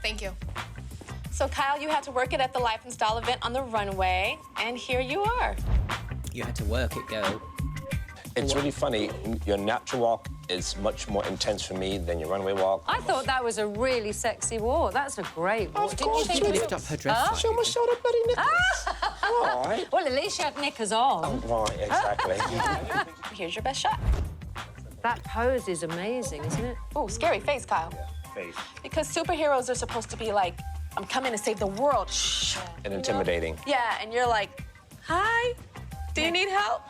[SPEAKER 2] Thank you. So, Kyle, you had to work it at the Life and Style event on the runway, and here you are.
[SPEAKER 1] You had to work it, girl.
[SPEAKER 22] It's really funny. Your natural walk is much more intense for me than your runway walk.
[SPEAKER 23] I thought that was a really sexy walk. That's a great walk. Didn't you
[SPEAKER 1] She
[SPEAKER 23] think
[SPEAKER 1] did
[SPEAKER 23] it
[SPEAKER 1] lift
[SPEAKER 23] was-
[SPEAKER 1] up her dress
[SPEAKER 23] Huh?
[SPEAKER 1] slightly.
[SPEAKER 22] Show my shoulder, bloody nipples. All right.
[SPEAKER 23] Well, at least you had knickers on.
[SPEAKER 22] Right, exactly.
[SPEAKER 2] Here's your best shot.
[SPEAKER 23] That pose is amazing, isn't it?
[SPEAKER 2] Oh, scary face, Kyle.
[SPEAKER 24] Face.
[SPEAKER 2] Because superheroes are supposed to be like, I'm coming to save the world. Shh.
[SPEAKER 22] And intimidating.
[SPEAKER 2] Yeah, and you're like, hi, do you need help?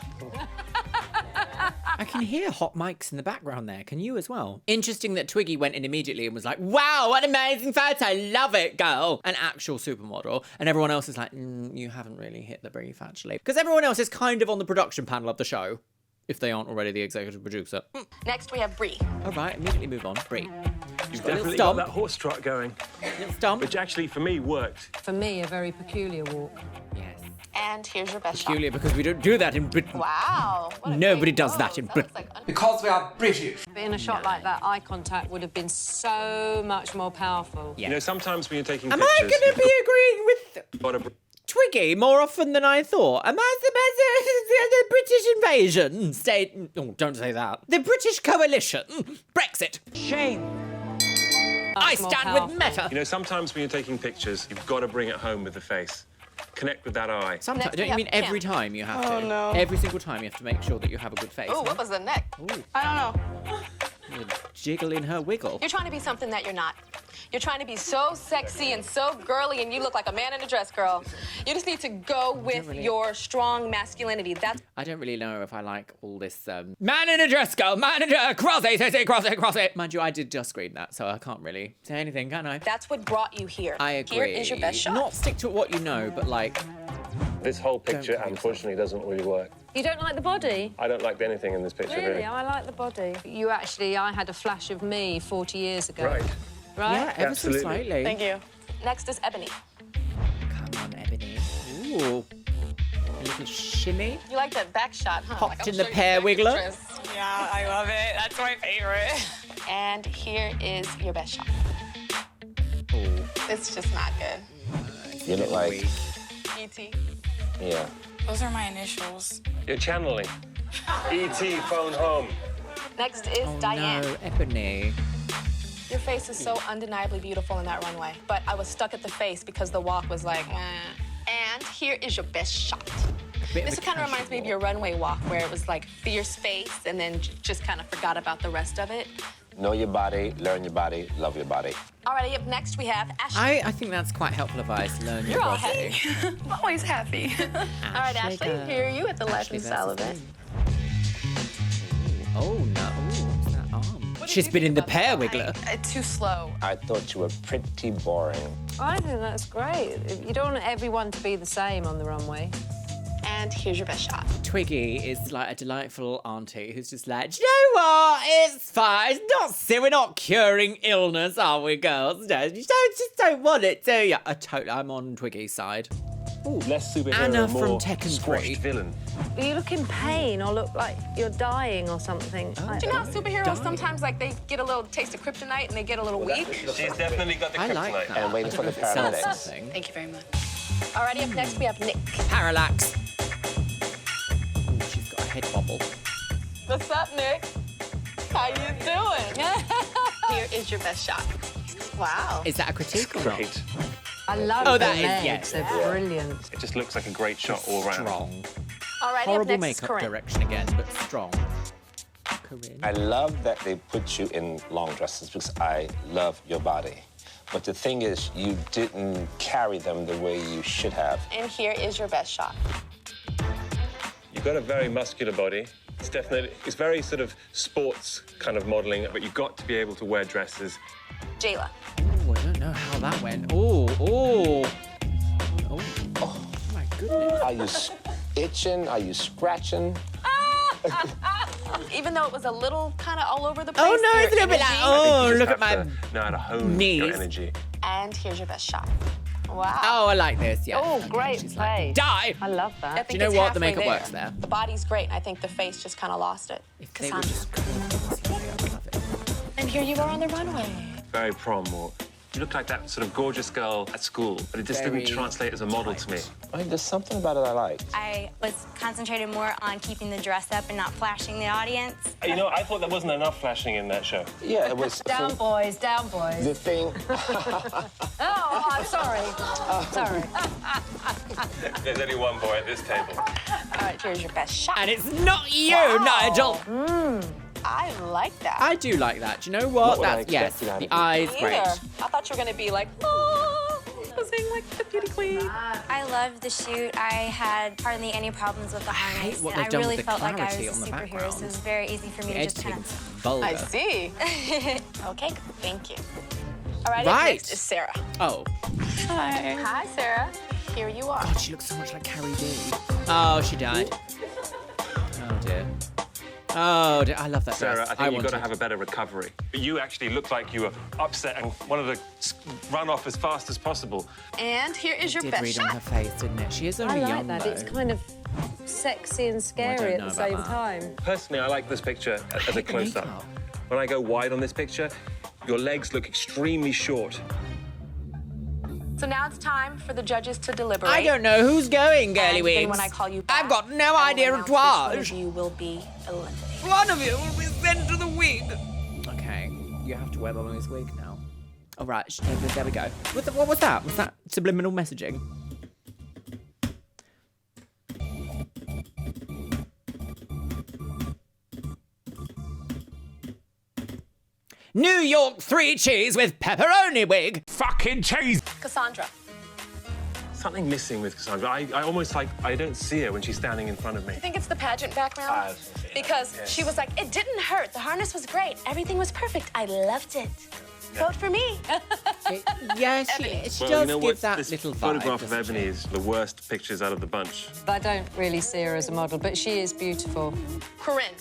[SPEAKER 1] I can hear hot mics in the background there. Can you as well? Interesting that Twiggy went in immediately and was like, wow, what an amazing photo. Love it, girl. An actual supermodel. And everyone else is like, you haven't really hit the brief, actually. Because everyone else is kind of on the production panel of the show. If they aren't already the executive producer.
[SPEAKER 2] Next, we have Brie.
[SPEAKER 1] All right, immediately move on. Brie.
[SPEAKER 24] You've definitely got that horse trot going.
[SPEAKER 1] Little stomp.
[SPEAKER 24] Which actually, for me, worked.
[SPEAKER 23] For me, a very peculiar walk.
[SPEAKER 1] Yes.
[SPEAKER 2] And here's your best
[SPEAKER 1] Peculiar
[SPEAKER 2] shot.
[SPEAKER 1] because we don't do that in Britain.
[SPEAKER 2] Wow.
[SPEAKER 1] Nobody does that in Britain.
[SPEAKER 23] Because we are British. But in a shot like that, eye contact would have been so much more powerful.
[SPEAKER 24] You know, sometimes when you're taking
[SPEAKER 1] Am
[SPEAKER 24] pictures...
[SPEAKER 1] I going to be agreeing with
[SPEAKER 24] Got
[SPEAKER 1] Twiggy more often than I thought? Am I the British invasion state? Oh, don't say that. The British coalition. Brexit. Shame. I stand with Meta.
[SPEAKER 24] You know, sometimes when you're taking pictures, you've got to bring it home with the face. Connect with that eye.
[SPEAKER 1] Sometimes, don't you mean every time you have to?
[SPEAKER 2] Oh, no.
[SPEAKER 1] Every single time you have to make sure that you have a good face.
[SPEAKER 2] Oh, what was the neck?
[SPEAKER 1] Ooh.
[SPEAKER 2] I don't know.
[SPEAKER 1] You're jiggling her wiggle.
[SPEAKER 2] You're trying to be something that you're not. You're trying to be so sexy and so girly, and you look like a man in a dress, girl. You just need to go with your strong masculinity. That's.
[SPEAKER 1] I don't really know if I like all this man in a dress, girl, man in a dress, cross it, cross it, cross it. Mind you, I did just scream that, so I can't really say anything, can I?
[SPEAKER 2] That's what brought you here.
[SPEAKER 1] I agree.
[SPEAKER 2] Here is your best shot.
[SPEAKER 1] Not stick to what you know, but like.
[SPEAKER 24] This whole picture, unfortunately, doesn't really work.
[SPEAKER 23] You don't like the body?
[SPEAKER 24] I don't like anything in this picture, really.
[SPEAKER 23] I like the body. I had a flash of me 40 years ago.
[SPEAKER 24] Right.
[SPEAKER 23] Right?
[SPEAKER 1] Yeah, ever so slightly.
[SPEAKER 2] Thank you. Next is Ebony.
[SPEAKER 1] Come on, Ebony. Ooh. A little shimmy.
[SPEAKER 2] You like that back shot, huh?
[SPEAKER 1] Hopped in the pear wiggler.
[SPEAKER 16] Yeah, I love it. That's my favorite.
[SPEAKER 2] And here is your best shot.
[SPEAKER 1] Ooh.
[SPEAKER 2] It's just not good.
[SPEAKER 22] You look like...
[SPEAKER 2] E.T.
[SPEAKER 22] Yeah.
[SPEAKER 16] Those are my initials.
[SPEAKER 24] You're channeling. E.T. phone home.
[SPEAKER 2] Next is Diane.
[SPEAKER 1] No, Ebony.
[SPEAKER 2] Your face is so undeniably beautiful in that runway, but I was stuck at the face because the walk was like, And here is your best shot. This kind of reminds me of your runway walk, where it was like fierce face and then just kind of forgot about the rest of it.
[SPEAKER 22] Know your body, learn your body, love your body.
[SPEAKER 2] Alrighty, up next we have Ashley.
[SPEAKER 1] I think that's quite helpful advice. Learn
[SPEAKER 2] You're
[SPEAKER 1] your
[SPEAKER 2] all
[SPEAKER 1] body.
[SPEAKER 2] happy. I'm always happy. All right, Ashley, here are you at the Life and Style event.
[SPEAKER 1] Oh, no. Ooh, what's that arm? She's been in the pear wiggler.
[SPEAKER 17] It's too slow.
[SPEAKER 22] I thought you were pretty boring.
[SPEAKER 23] I think that's great. You don't want everyone to be the same on the runway.
[SPEAKER 2] And here's your best shot.
[SPEAKER 1] Twiggy is like a delightful auntie who's just like, do you know what? It's fine. It's not we're not curing illness, are we, girls? No, you just don't want it, do you? I'm on Twiggy's side.
[SPEAKER 24] Ooh, less superhero,
[SPEAKER 1] Anna
[SPEAKER 24] more
[SPEAKER 1] from Tekken 3.
[SPEAKER 24] squashed villain.
[SPEAKER 23] You look in pain or look like you're dying or something.
[SPEAKER 2] Do you know how superheroes sometimes like they get a little taste of kryptonite and they get a little weak?
[SPEAKER 24] She's definitely got the kryptonite.
[SPEAKER 1] like that.
[SPEAKER 22] And waiting for the paramedics.
[SPEAKER 2] Thank you very much. Alrighty, up next we have Nick.
[SPEAKER 1] Parallax. Ooh, she's got a head bobble.
[SPEAKER 2] What's up, Nick? How you doing? Here is your best shot. Wow.
[SPEAKER 1] Is that a critique or not?
[SPEAKER 24] Great.
[SPEAKER 23] I love
[SPEAKER 1] Oh,
[SPEAKER 23] the
[SPEAKER 1] that is,
[SPEAKER 23] legs.
[SPEAKER 1] yes.
[SPEAKER 23] They're brilliant.
[SPEAKER 24] It just looks like a great shot all round.
[SPEAKER 1] Strong.
[SPEAKER 2] Alrighty, up
[SPEAKER 1] Horrible
[SPEAKER 2] next is
[SPEAKER 1] makeup
[SPEAKER 2] Corinne.
[SPEAKER 1] direction again, but strong. Corinne.
[SPEAKER 22] I love that they put you in long dresses because I love your body. But the thing is, you didn't carry them the way you should have.
[SPEAKER 2] And here is your best shot.
[SPEAKER 24] You've got a very muscular body. It's very sort of sports kind of modeling, but you've got to be able to wear dresses.
[SPEAKER 2] Jayla.
[SPEAKER 1] Oh, I don't know how that went. Oh. My goodness.
[SPEAKER 22] Are you itching? Are you scratching?
[SPEAKER 2] Even though it was a little kind of all over the place.
[SPEAKER 1] Oh, no, it's a little bit like, oh, look at my
[SPEAKER 24] Know how to hone your
[SPEAKER 1] knees.
[SPEAKER 24] energy.
[SPEAKER 2] And here's your best shot. Wow.
[SPEAKER 1] Oh, I like this, yeah.
[SPEAKER 23] Oh, great
[SPEAKER 1] She's
[SPEAKER 23] play.
[SPEAKER 1] like, die!
[SPEAKER 23] I love
[SPEAKER 2] I
[SPEAKER 23] that.
[SPEAKER 2] think
[SPEAKER 1] Do you know
[SPEAKER 2] it's
[SPEAKER 1] what? The
[SPEAKER 2] halfway
[SPEAKER 1] makeup works there.
[SPEAKER 2] The body's great, and I think the face just kind of lost it.
[SPEAKER 1] If they were just I love it.
[SPEAKER 2] And here you are on the runway.
[SPEAKER 24] Very prom walk. You look like that sort of gorgeous girl at school, but it just didn't translate as a model to me.
[SPEAKER 22] I mean, there's something about it I like.
[SPEAKER 3] I was concentrated more on keeping the dress up and not flashing the audience.
[SPEAKER 24] You know, I thought there wasn't enough flashing in that show.
[SPEAKER 22] Yeah, it was...
[SPEAKER 23] Down, boys, down, boys.
[SPEAKER 22] The thing...
[SPEAKER 23] Oh, I'm sorry. Sorry.
[SPEAKER 24] There's only one boy at this table.
[SPEAKER 2] All right, here's your best shot.
[SPEAKER 1] And it's not you, Nigel.
[SPEAKER 2] I like that.
[SPEAKER 1] I do like that. Do you know what?
[SPEAKER 22] Not what I
[SPEAKER 1] That's, yes,
[SPEAKER 22] expected out
[SPEAKER 1] the
[SPEAKER 22] of you.
[SPEAKER 1] eye's
[SPEAKER 2] Me
[SPEAKER 1] great.
[SPEAKER 2] either. I thought you were going to be like, oh.
[SPEAKER 9] posing like the beauty queen.
[SPEAKER 3] I loved the shoot. I had hardly any problems with the harness.
[SPEAKER 1] what
[SPEAKER 3] and
[SPEAKER 1] they've done
[SPEAKER 3] really
[SPEAKER 1] with the
[SPEAKER 3] felt like I
[SPEAKER 1] clarity
[SPEAKER 3] was
[SPEAKER 1] on
[SPEAKER 3] a
[SPEAKER 1] the
[SPEAKER 3] superhero, so
[SPEAKER 1] background.
[SPEAKER 3] it was very easy for me to just kind of...
[SPEAKER 1] Vulgar.
[SPEAKER 17] I see.
[SPEAKER 13] Okay, thank you. All right,
[SPEAKER 1] Right.
[SPEAKER 13] next is Sarah.
[SPEAKER 1] Oh.
[SPEAKER 9] Hi.
[SPEAKER 13] Hi, Sarah. Here you are.
[SPEAKER 1] God, she looks so much like Carrie D. Oh, she died. Oh, dear. Oh, dear. I love that
[SPEAKER 24] Sarah,
[SPEAKER 1] dress.
[SPEAKER 24] I think you've got to
[SPEAKER 1] want
[SPEAKER 24] have a better recovery. You actually looked like you were upset and wanted to run off as fast as possible.
[SPEAKER 2] And here is your
[SPEAKER 1] Did
[SPEAKER 2] best
[SPEAKER 1] read
[SPEAKER 2] shot.
[SPEAKER 1] on her face, didn't it? She is
[SPEAKER 23] I
[SPEAKER 1] only
[SPEAKER 23] like
[SPEAKER 1] young,
[SPEAKER 23] that.
[SPEAKER 1] though.
[SPEAKER 23] It's kind of sexy and scary at
[SPEAKER 1] know
[SPEAKER 23] the
[SPEAKER 1] about
[SPEAKER 23] same
[SPEAKER 1] that.
[SPEAKER 23] time.
[SPEAKER 24] Personally, I like this picture as a
[SPEAKER 1] the
[SPEAKER 24] close-up.
[SPEAKER 1] makeup.
[SPEAKER 24] When I go wide on this picture, your legs look extremely short.
[SPEAKER 2] So now it's time for the judges to deliberate.
[SPEAKER 1] I don't know who's going, girly
[SPEAKER 2] And then
[SPEAKER 1] wings.
[SPEAKER 2] when I call you back,
[SPEAKER 1] I've got no
[SPEAKER 2] I will
[SPEAKER 1] idea of
[SPEAKER 2] announce which one
[SPEAKER 1] Dwaj.
[SPEAKER 2] of you will be eliminated.
[SPEAKER 1] One of you will be sent to the wig. Okay, you have to wear Mommy's wig now. All right, there we go. What was that? Was that subliminal messaging? New York 3 cheese with pepperoni wig.
[SPEAKER 24] Fucking cheese!
[SPEAKER 2] Cassandra.
[SPEAKER 24] Something missing with Cassandra. I almost like, I don't see her when she's standing in front of me.
[SPEAKER 2] I think it's the pageant background. Because she was like, it didn't hurt. The harness was great. Everything was perfect. I loved it. Vote for me.
[SPEAKER 1] Yeah, she does
[SPEAKER 24] you know
[SPEAKER 1] give
[SPEAKER 24] what?
[SPEAKER 1] that
[SPEAKER 24] This
[SPEAKER 1] little vibe.
[SPEAKER 24] photograph of
[SPEAKER 1] doesn't
[SPEAKER 24] Ebony is the worst pictures out of the bunch.
[SPEAKER 23] I don't really see her as a model, but she is beautiful.
[SPEAKER 2] Corinne.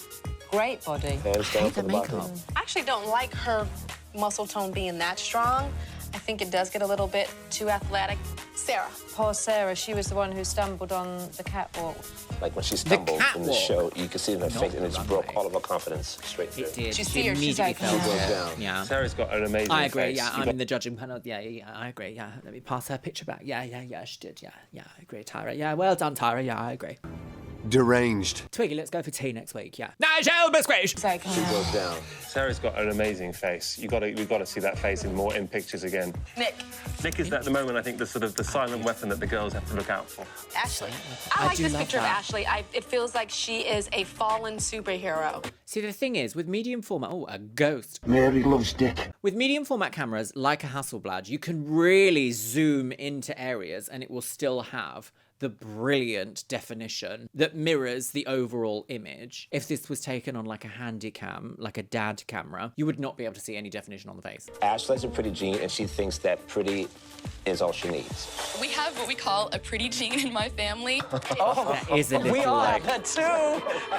[SPEAKER 23] Great body.
[SPEAKER 22] Hands down for the bottom.
[SPEAKER 2] I actually don't like her muscle tone being that strong. I think it does get a little bit too athletic. Sarah.
[SPEAKER 23] Poor Sarah, she was the one who stumbled on the catwalk.
[SPEAKER 22] Like when she stumbled in the
[SPEAKER 1] catwalk.
[SPEAKER 22] show, you could see it in her face, and it just broke all of her confidence straight through.
[SPEAKER 1] It did.
[SPEAKER 23] She
[SPEAKER 1] She
[SPEAKER 23] see her, she's
[SPEAKER 1] immediately
[SPEAKER 23] like,
[SPEAKER 1] felt
[SPEAKER 22] Goes
[SPEAKER 1] it.
[SPEAKER 22] down.
[SPEAKER 1] Yeah.
[SPEAKER 24] Sarah's got an amazing
[SPEAKER 1] I agree,
[SPEAKER 24] face.
[SPEAKER 1] yeah,
[SPEAKER 24] You've
[SPEAKER 1] I'm
[SPEAKER 24] got-
[SPEAKER 1] in the judging panel. Yeah, I agree, yeah. Let me pass her picture back. Yeah, she did. Yeah, I agree, Tyra. Yeah, well done, Tyra. Yeah, I agree.
[SPEAKER 7] Deranged.
[SPEAKER 1] Twiggy, let's go for tea next week, yeah. Nigel Bisquish!
[SPEAKER 22] She goes down.
[SPEAKER 24] Sarah's got an amazing face. We've got to see that face in pictures again.
[SPEAKER 2] Nick.
[SPEAKER 24] Nick is at the moment, I think, the sort of the silent weapon that the girls have to look out for.
[SPEAKER 2] Ashley.
[SPEAKER 1] I
[SPEAKER 2] I like
[SPEAKER 1] do
[SPEAKER 2] this
[SPEAKER 1] love
[SPEAKER 2] picture of
[SPEAKER 1] that.
[SPEAKER 2] Ashley. It feels like she is a fallen superhero.
[SPEAKER 1] See, the thing is, with medium format... Oh, a ghost.
[SPEAKER 7] Mary loves dick.
[SPEAKER 1] With medium format cameras, like a Hasselblad, you can really zoom into areas and it will still have the brilliant definition that mirrors the overall image. If this was taken on like a handy cam, like a dad camera, you would not be able to see any definition on the face.
[SPEAKER 22] Ashley's a pretty gene, and she thinks that pretty is all she needs.
[SPEAKER 10] We have what we call a pretty gene in my family.
[SPEAKER 1] That is a little,
[SPEAKER 6] We all
[SPEAKER 1] like,
[SPEAKER 6] have that too.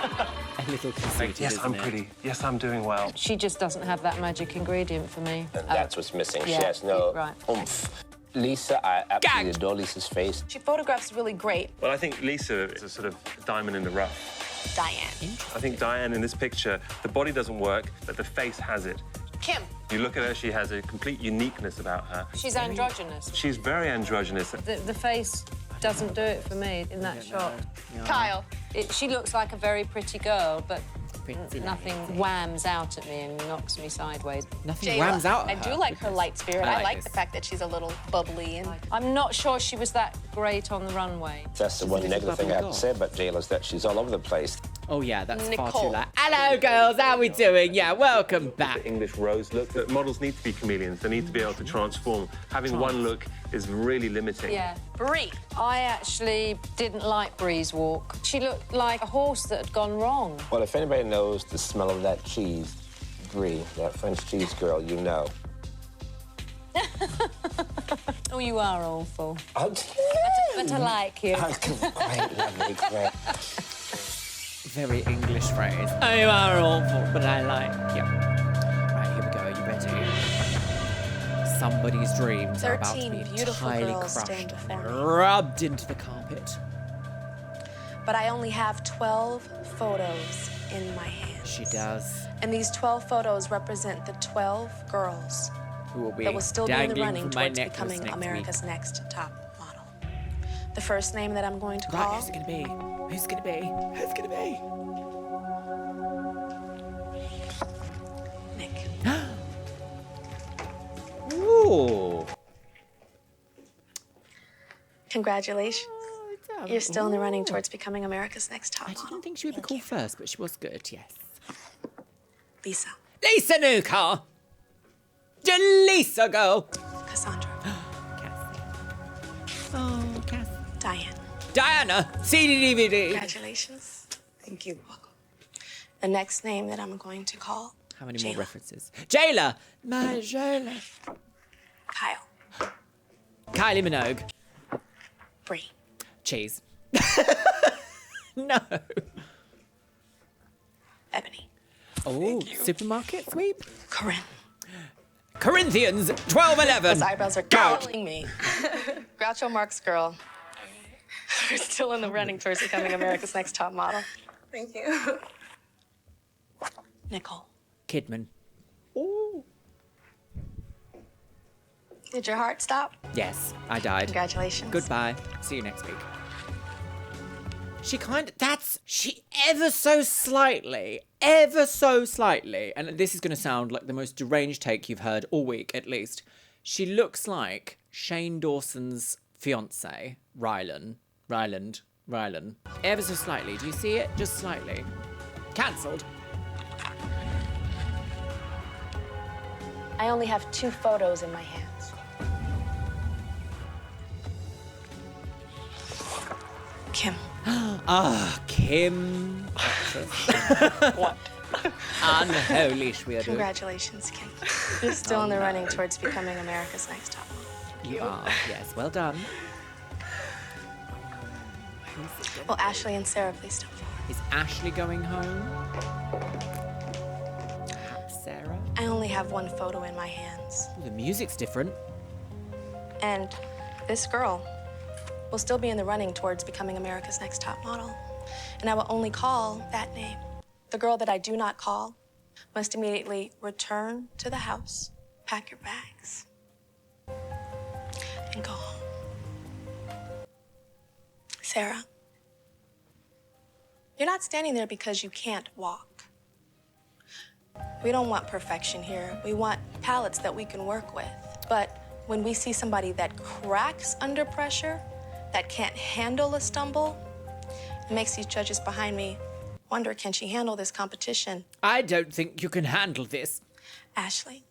[SPEAKER 1] a little conceited,
[SPEAKER 24] Yes,
[SPEAKER 1] isn't
[SPEAKER 24] I'm
[SPEAKER 1] it?
[SPEAKER 24] pretty. Yes, I'm doing well.
[SPEAKER 23] She just doesn't have that magic ingredient for me.
[SPEAKER 22] And that's what's missing. She
[SPEAKER 23] yeah,
[SPEAKER 22] has no
[SPEAKER 23] right.
[SPEAKER 22] oomph. Lisa, I absolutely adore Lisa's face.
[SPEAKER 2] She photographs really great.
[SPEAKER 24] Well, I think Lisa is a sort of diamond in the rough.
[SPEAKER 2] Diane.
[SPEAKER 24] I think Diane, in this picture, the body doesn't work, but the face has it.
[SPEAKER 2] Kim.
[SPEAKER 24] You look at her, she has a complete uniqueness about her.
[SPEAKER 23] She's androgynous.
[SPEAKER 24] She's very androgynous.
[SPEAKER 23] The face doesn't do it for me in that shot.
[SPEAKER 2] Kyle.
[SPEAKER 23] She looks like a very pretty girl, but
[SPEAKER 1] Pretty
[SPEAKER 23] nothing whams out at me and knocks me sideways.
[SPEAKER 1] Nothing rams out
[SPEAKER 2] I
[SPEAKER 1] at
[SPEAKER 2] do
[SPEAKER 1] her.
[SPEAKER 2] like her light spirit.
[SPEAKER 1] I
[SPEAKER 2] I
[SPEAKER 1] like
[SPEAKER 2] like
[SPEAKER 1] this.
[SPEAKER 2] the fact that she's a little bubbly and
[SPEAKER 23] I'm not sure she was that great on the runway.
[SPEAKER 22] That's the one negative thing I have to say about Jayla is that she's all over the place.
[SPEAKER 1] Oh yeah, that's far too
[SPEAKER 2] Nicole.
[SPEAKER 1] loud. Hello girls, how we doing? Yeah, welcome back.
[SPEAKER 24] The English rose look. That models need to be chameleons. They need to be able to transform. Having one look is really limiting.
[SPEAKER 23] Yeah.
[SPEAKER 2] Brie.
[SPEAKER 23] I actually didn't like Bree's walk. She looked like a horse that had gone wrong.
[SPEAKER 22] Well, if anybody knows the smell of that cheese, Brie, that French cheese girl, you know.
[SPEAKER 23] Oh, you are awful.
[SPEAKER 22] But
[SPEAKER 23] I like you.
[SPEAKER 22] Great, lovely, great.
[SPEAKER 1] Very English phrase. Oh, you are awful, but I like you. Right, here we go. Are you ready? Somebody's dreams are about to
[SPEAKER 2] 13
[SPEAKER 1] be
[SPEAKER 2] beautiful
[SPEAKER 1] entirely
[SPEAKER 2] girls
[SPEAKER 1] crushed
[SPEAKER 2] stand
[SPEAKER 1] and
[SPEAKER 2] before me.
[SPEAKER 1] rubbed into the carpet.
[SPEAKER 2] but I only have 12 photos in my hands.
[SPEAKER 1] She does.
[SPEAKER 2] And these 12 photos represent the 12 girls
[SPEAKER 1] Who will be
[SPEAKER 2] that will still be in the
[SPEAKER 1] dangling
[SPEAKER 2] running
[SPEAKER 1] from my
[SPEAKER 2] towards
[SPEAKER 1] necklace
[SPEAKER 2] becoming
[SPEAKER 1] next
[SPEAKER 2] America's next top model. The first name that I'm going to
[SPEAKER 1] week. Right,
[SPEAKER 2] call
[SPEAKER 1] who's it gonna be? Who's it gonna be? Who's it gonna be?
[SPEAKER 2] Nick.
[SPEAKER 1] Ooh.
[SPEAKER 2] Congratulations. You're still in the running
[SPEAKER 1] Ooh.
[SPEAKER 2] towards becoming America's next top model.
[SPEAKER 1] I didn't think she would be called first, but she was good, yes.
[SPEAKER 2] Lisa.
[SPEAKER 1] Lisa Nuka! Lisa, go!
[SPEAKER 2] Cassandra.
[SPEAKER 1] Diana, CD DVD.
[SPEAKER 2] Congratulations. Thank you. Welcome. The next name that I'm going to call.
[SPEAKER 1] How many more references? Jayla. My Jayla.
[SPEAKER 2] Kyle.
[SPEAKER 1] Kylie Minogue.
[SPEAKER 2] Brie.
[SPEAKER 1] Cheese. No.
[SPEAKER 2] Ebony.
[SPEAKER 1] Oh, supermarket sweep.
[SPEAKER 2] Corinne.
[SPEAKER 1] Corinthians 12:11.
[SPEAKER 2] Those eyebrows are killing me. Groucho Marx girl. We're still in the running towards becoming America's Next Top Model. Thank you. Nicole.
[SPEAKER 1] Kidman.
[SPEAKER 2] Did your heart stop?
[SPEAKER 1] Yes, I died.
[SPEAKER 2] Congratulations.
[SPEAKER 1] Goodbye. See you next week. She ever so slightly, and this is going to sound like the most deranged take you've heard all week, at least. She looks like Shane Dawson's fiance, Ryland. Ever so slightly. Do you see it? Just slightly. Cancelled.
[SPEAKER 2] I only have 2 photos in my hands. Kim.
[SPEAKER 1] Kim.
[SPEAKER 2] What?
[SPEAKER 1] Unholy Schwerer.
[SPEAKER 2] Congratulations, Kim. You're still in the running towards becoming America's Next Top Model.
[SPEAKER 1] You are, yes. Well done.
[SPEAKER 2] Well, Ashley and Sarah, please step forward.
[SPEAKER 1] Is Ashley going home? Sarah?
[SPEAKER 2] I only have 1 photo in my hands.
[SPEAKER 1] Ooh, the music's different.
[SPEAKER 2] And this girl will still be in the running towards becoming America's Next Top Model. And I will only call that name. The girl that I do not call must immediately return to the house, pack your bags, and go home. Sarah, you're not standing there because you can't walk. We don't want perfection here. We want palettes that we can work with. But when we see somebody that cracks under pressure, that can't handle a stumble, it makes these judges behind me wonder, can she handle this competition?
[SPEAKER 1] I don't think you can handle this.
[SPEAKER 2] Ashley,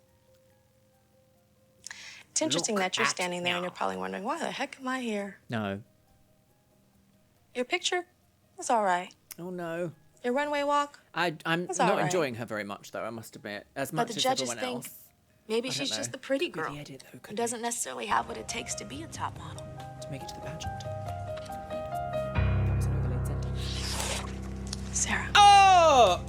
[SPEAKER 2] it's interesting that you're standing there and you're probably wondering, why the heck am I here?
[SPEAKER 1] No.
[SPEAKER 2] Your picture is all right.
[SPEAKER 1] Oh, no.
[SPEAKER 2] Your runway walk?
[SPEAKER 1] I'm
[SPEAKER 2] That's
[SPEAKER 1] not
[SPEAKER 2] all right.
[SPEAKER 1] enjoying her very much, though, I must admit. As much
[SPEAKER 2] But the
[SPEAKER 1] as
[SPEAKER 2] judges
[SPEAKER 1] everyone
[SPEAKER 2] think
[SPEAKER 1] else.
[SPEAKER 2] maybe
[SPEAKER 1] I
[SPEAKER 2] she's
[SPEAKER 1] don't
[SPEAKER 2] just
[SPEAKER 1] know.
[SPEAKER 2] the pretty
[SPEAKER 1] Could be
[SPEAKER 2] girl
[SPEAKER 1] the edit, though,
[SPEAKER 2] who
[SPEAKER 1] couldn't
[SPEAKER 2] doesn't necessarily have what it takes to be a top model.
[SPEAKER 1] To make it to the pageant. That was an overlaid sentence.
[SPEAKER 2] Sarah.
[SPEAKER 1] Oh!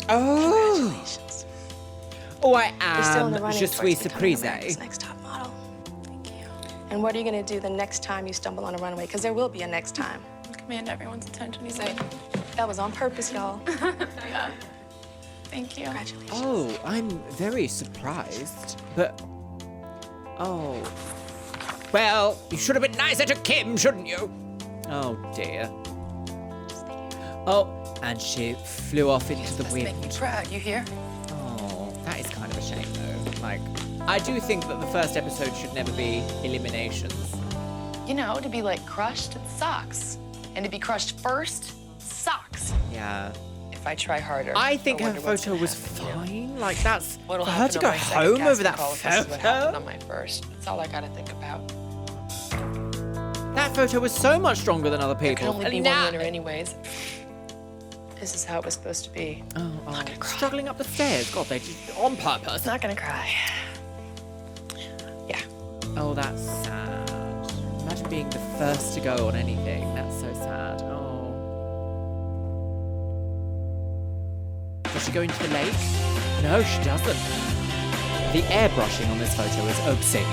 [SPEAKER 1] Oh!
[SPEAKER 2] Congratulations.
[SPEAKER 1] Oh, I
[SPEAKER 2] You're still in the
[SPEAKER 1] am.
[SPEAKER 2] running
[SPEAKER 1] Je
[SPEAKER 2] towards
[SPEAKER 1] suis
[SPEAKER 2] becoming
[SPEAKER 1] surprise.
[SPEAKER 2] America's Next Top Model. Thank you. And what are you going to do the next time you stumble on a runway? Because there will be a next time.
[SPEAKER 9] Command everyone's attention. He's like,
[SPEAKER 2] That was on purpose, y'all.
[SPEAKER 9] yeah. Thank you.
[SPEAKER 2] Congratulations.
[SPEAKER 1] Oh, I'm very surprised. But. Oh. Well, you should have been nicer to Kim, shouldn't you? Oh, dear. Oh, and she flew off into the wind.
[SPEAKER 17] Make me proud, you hear?
[SPEAKER 1] Oh, that is kind of a shame, though. Like, I do think that the first episode should never be eliminations.
[SPEAKER 17] You know, to be like crushed, it sucks. And to be crushed first sucks.
[SPEAKER 1] Yeah.
[SPEAKER 17] If I try harder.
[SPEAKER 1] I think her
[SPEAKER 17] wonder what's
[SPEAKER 1] photo
[SPEAKER 17] gonna
[SPEAKER 1] was
[SPEAKER 17] happen, you know?
[SPEAKER 1] fine. Like, that's.
[SPEAKER 17] What'll
[SPEAKER 1] For her
[SPEAKER 17] happen
[SPEAKER 1] to
[SPEAKER 17] on
[SPEAKER 1] go
[SPEAKER 17] my second
[SPEAKER 1] home over
[SPEAKER 17] casting
[SPEAKER 1] that
[SPEAKER 17] call if this is what happened
[SPEAKER 1] photo.
[SPEAKER 17] on my first. That's all I gotta think about.
[SPEAKER 1] That photo was so much stronger than other
[SPEAKER 17] There
[SPEAKER 1] people.
[SPEAKER 17] can only be
[SPEAKER 1] And
[SPEAKER 17] one
[SPEAKER 1] now-
[SPEAKER 17] winner anyways. This is how it was supposed to be.
[SPEAKER 1] Oh, struggling up the stairs. God, they did it on purpose.
[SPEAKER 17] Not gonna cry. Yeah.
[SPEAKER 1] Oh, that's sad. Imagine being the first to go on anything. That's so sad. Oh. Does she go into the lake? No, she doesn't. The airbrushing on this photo is obscene.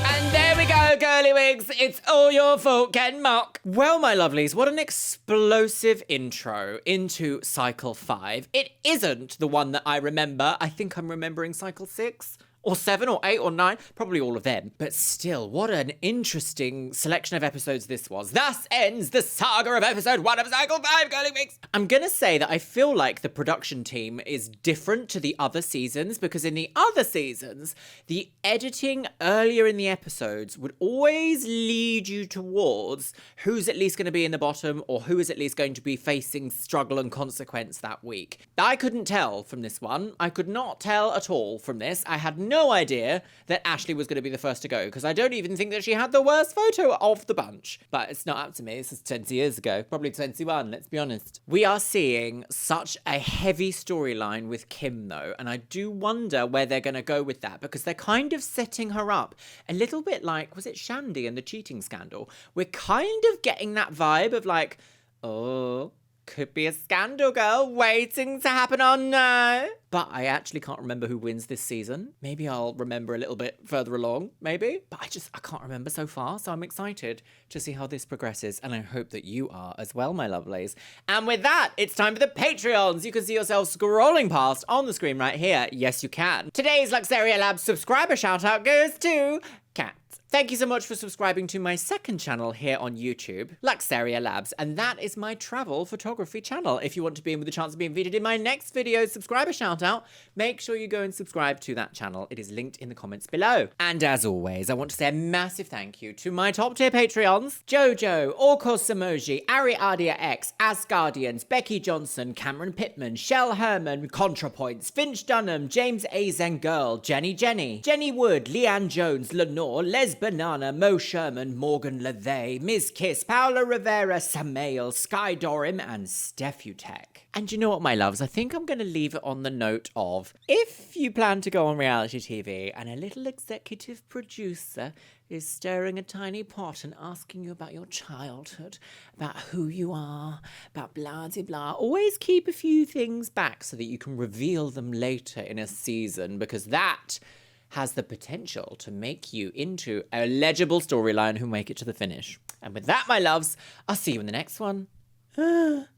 [SPEAKER 1] And there we go, girly wigs. It's all your fault, Ken Mock. Well, my lovelies, what an explosive intro into Cycle 5. It isn't the one that I remember. I think I'm remembering Cycle 6. Or 7 or 8 or 9, probably all of them. But still, what an interesting selection of episodes this was. Thus ends the saga of episode 1 of Cycle 5, girly wigs. I'm gonna say that I feel like the production team is different to the other seasons, because in the other seasons, the editing earlier in the episodes would always lead you towards who's at least gonna be in the bottom or who is at least going to be facing struggle and consequence that week. I couldn't tell from this one. I could not tell at all from this. I had no idea that Ashley was going to be the first to go, because I don't even think that she had the worst photo of the bunch. But it's not up to me. This is 20 years ago. Probably 21, let's be honest. We are seeing such a heavy storyline with Kim, though, and I do wonder where they're going to go with that, because they're kind of setting her up a little bit like, was it Shandy and the cheating scandal? We're kind of getting that vibe of like, oh, could be a scandal, girl, waiting to happen or no. But I actually can't remember who wins this season. Maybe I'll remember a little bit further along, maybe. But I can't remember so far, so I'm excited to see how this progresses, and I hope that you are as well, my lovelies. And with that, it's time for the Patreons. You can see yourself scrolling past on the screen right here. Yes, you can. Today's Luxeria Labs subscriber shout-out goes to Kat. Thank you so much for subscribing to my second channel here on YouTube, Luxeria Labs, and that is my travel photography channel. If you want to be in with the chance of being featured in my next video subscriber shout out, make sure you go and subscribe to that channel. It is linked in the comments below. And as always, I want to say a massive thank you to my top tier Patreons, Jojo, Orkos Samoji, Ariadia X, Asgardians, Becky Johnson, Cameron Pittman, Shell Herman, ContraPoints, Finch Dunham, James A. Zengirl, Jenny Wood, Leanne Jones, Lenore, Les Banana, Mo Sherman, Morgan LaVey, Ms. Kiss, Paola Rivera, Samael, Sky Dorim, and Stephutek. And you know what, my loves? I think I'm going to leave it on the note of, if you plan to go on reality TV and a little executive producer is stirring a tiny pot and asking you about your childhood, about who you are, about blah, blah, blah, always keep a few things back so that you can reveal them later in a season, because that has the potential to make you into a legible storyline who make it to the finish. And with that, my loves, I'll see you in the next one.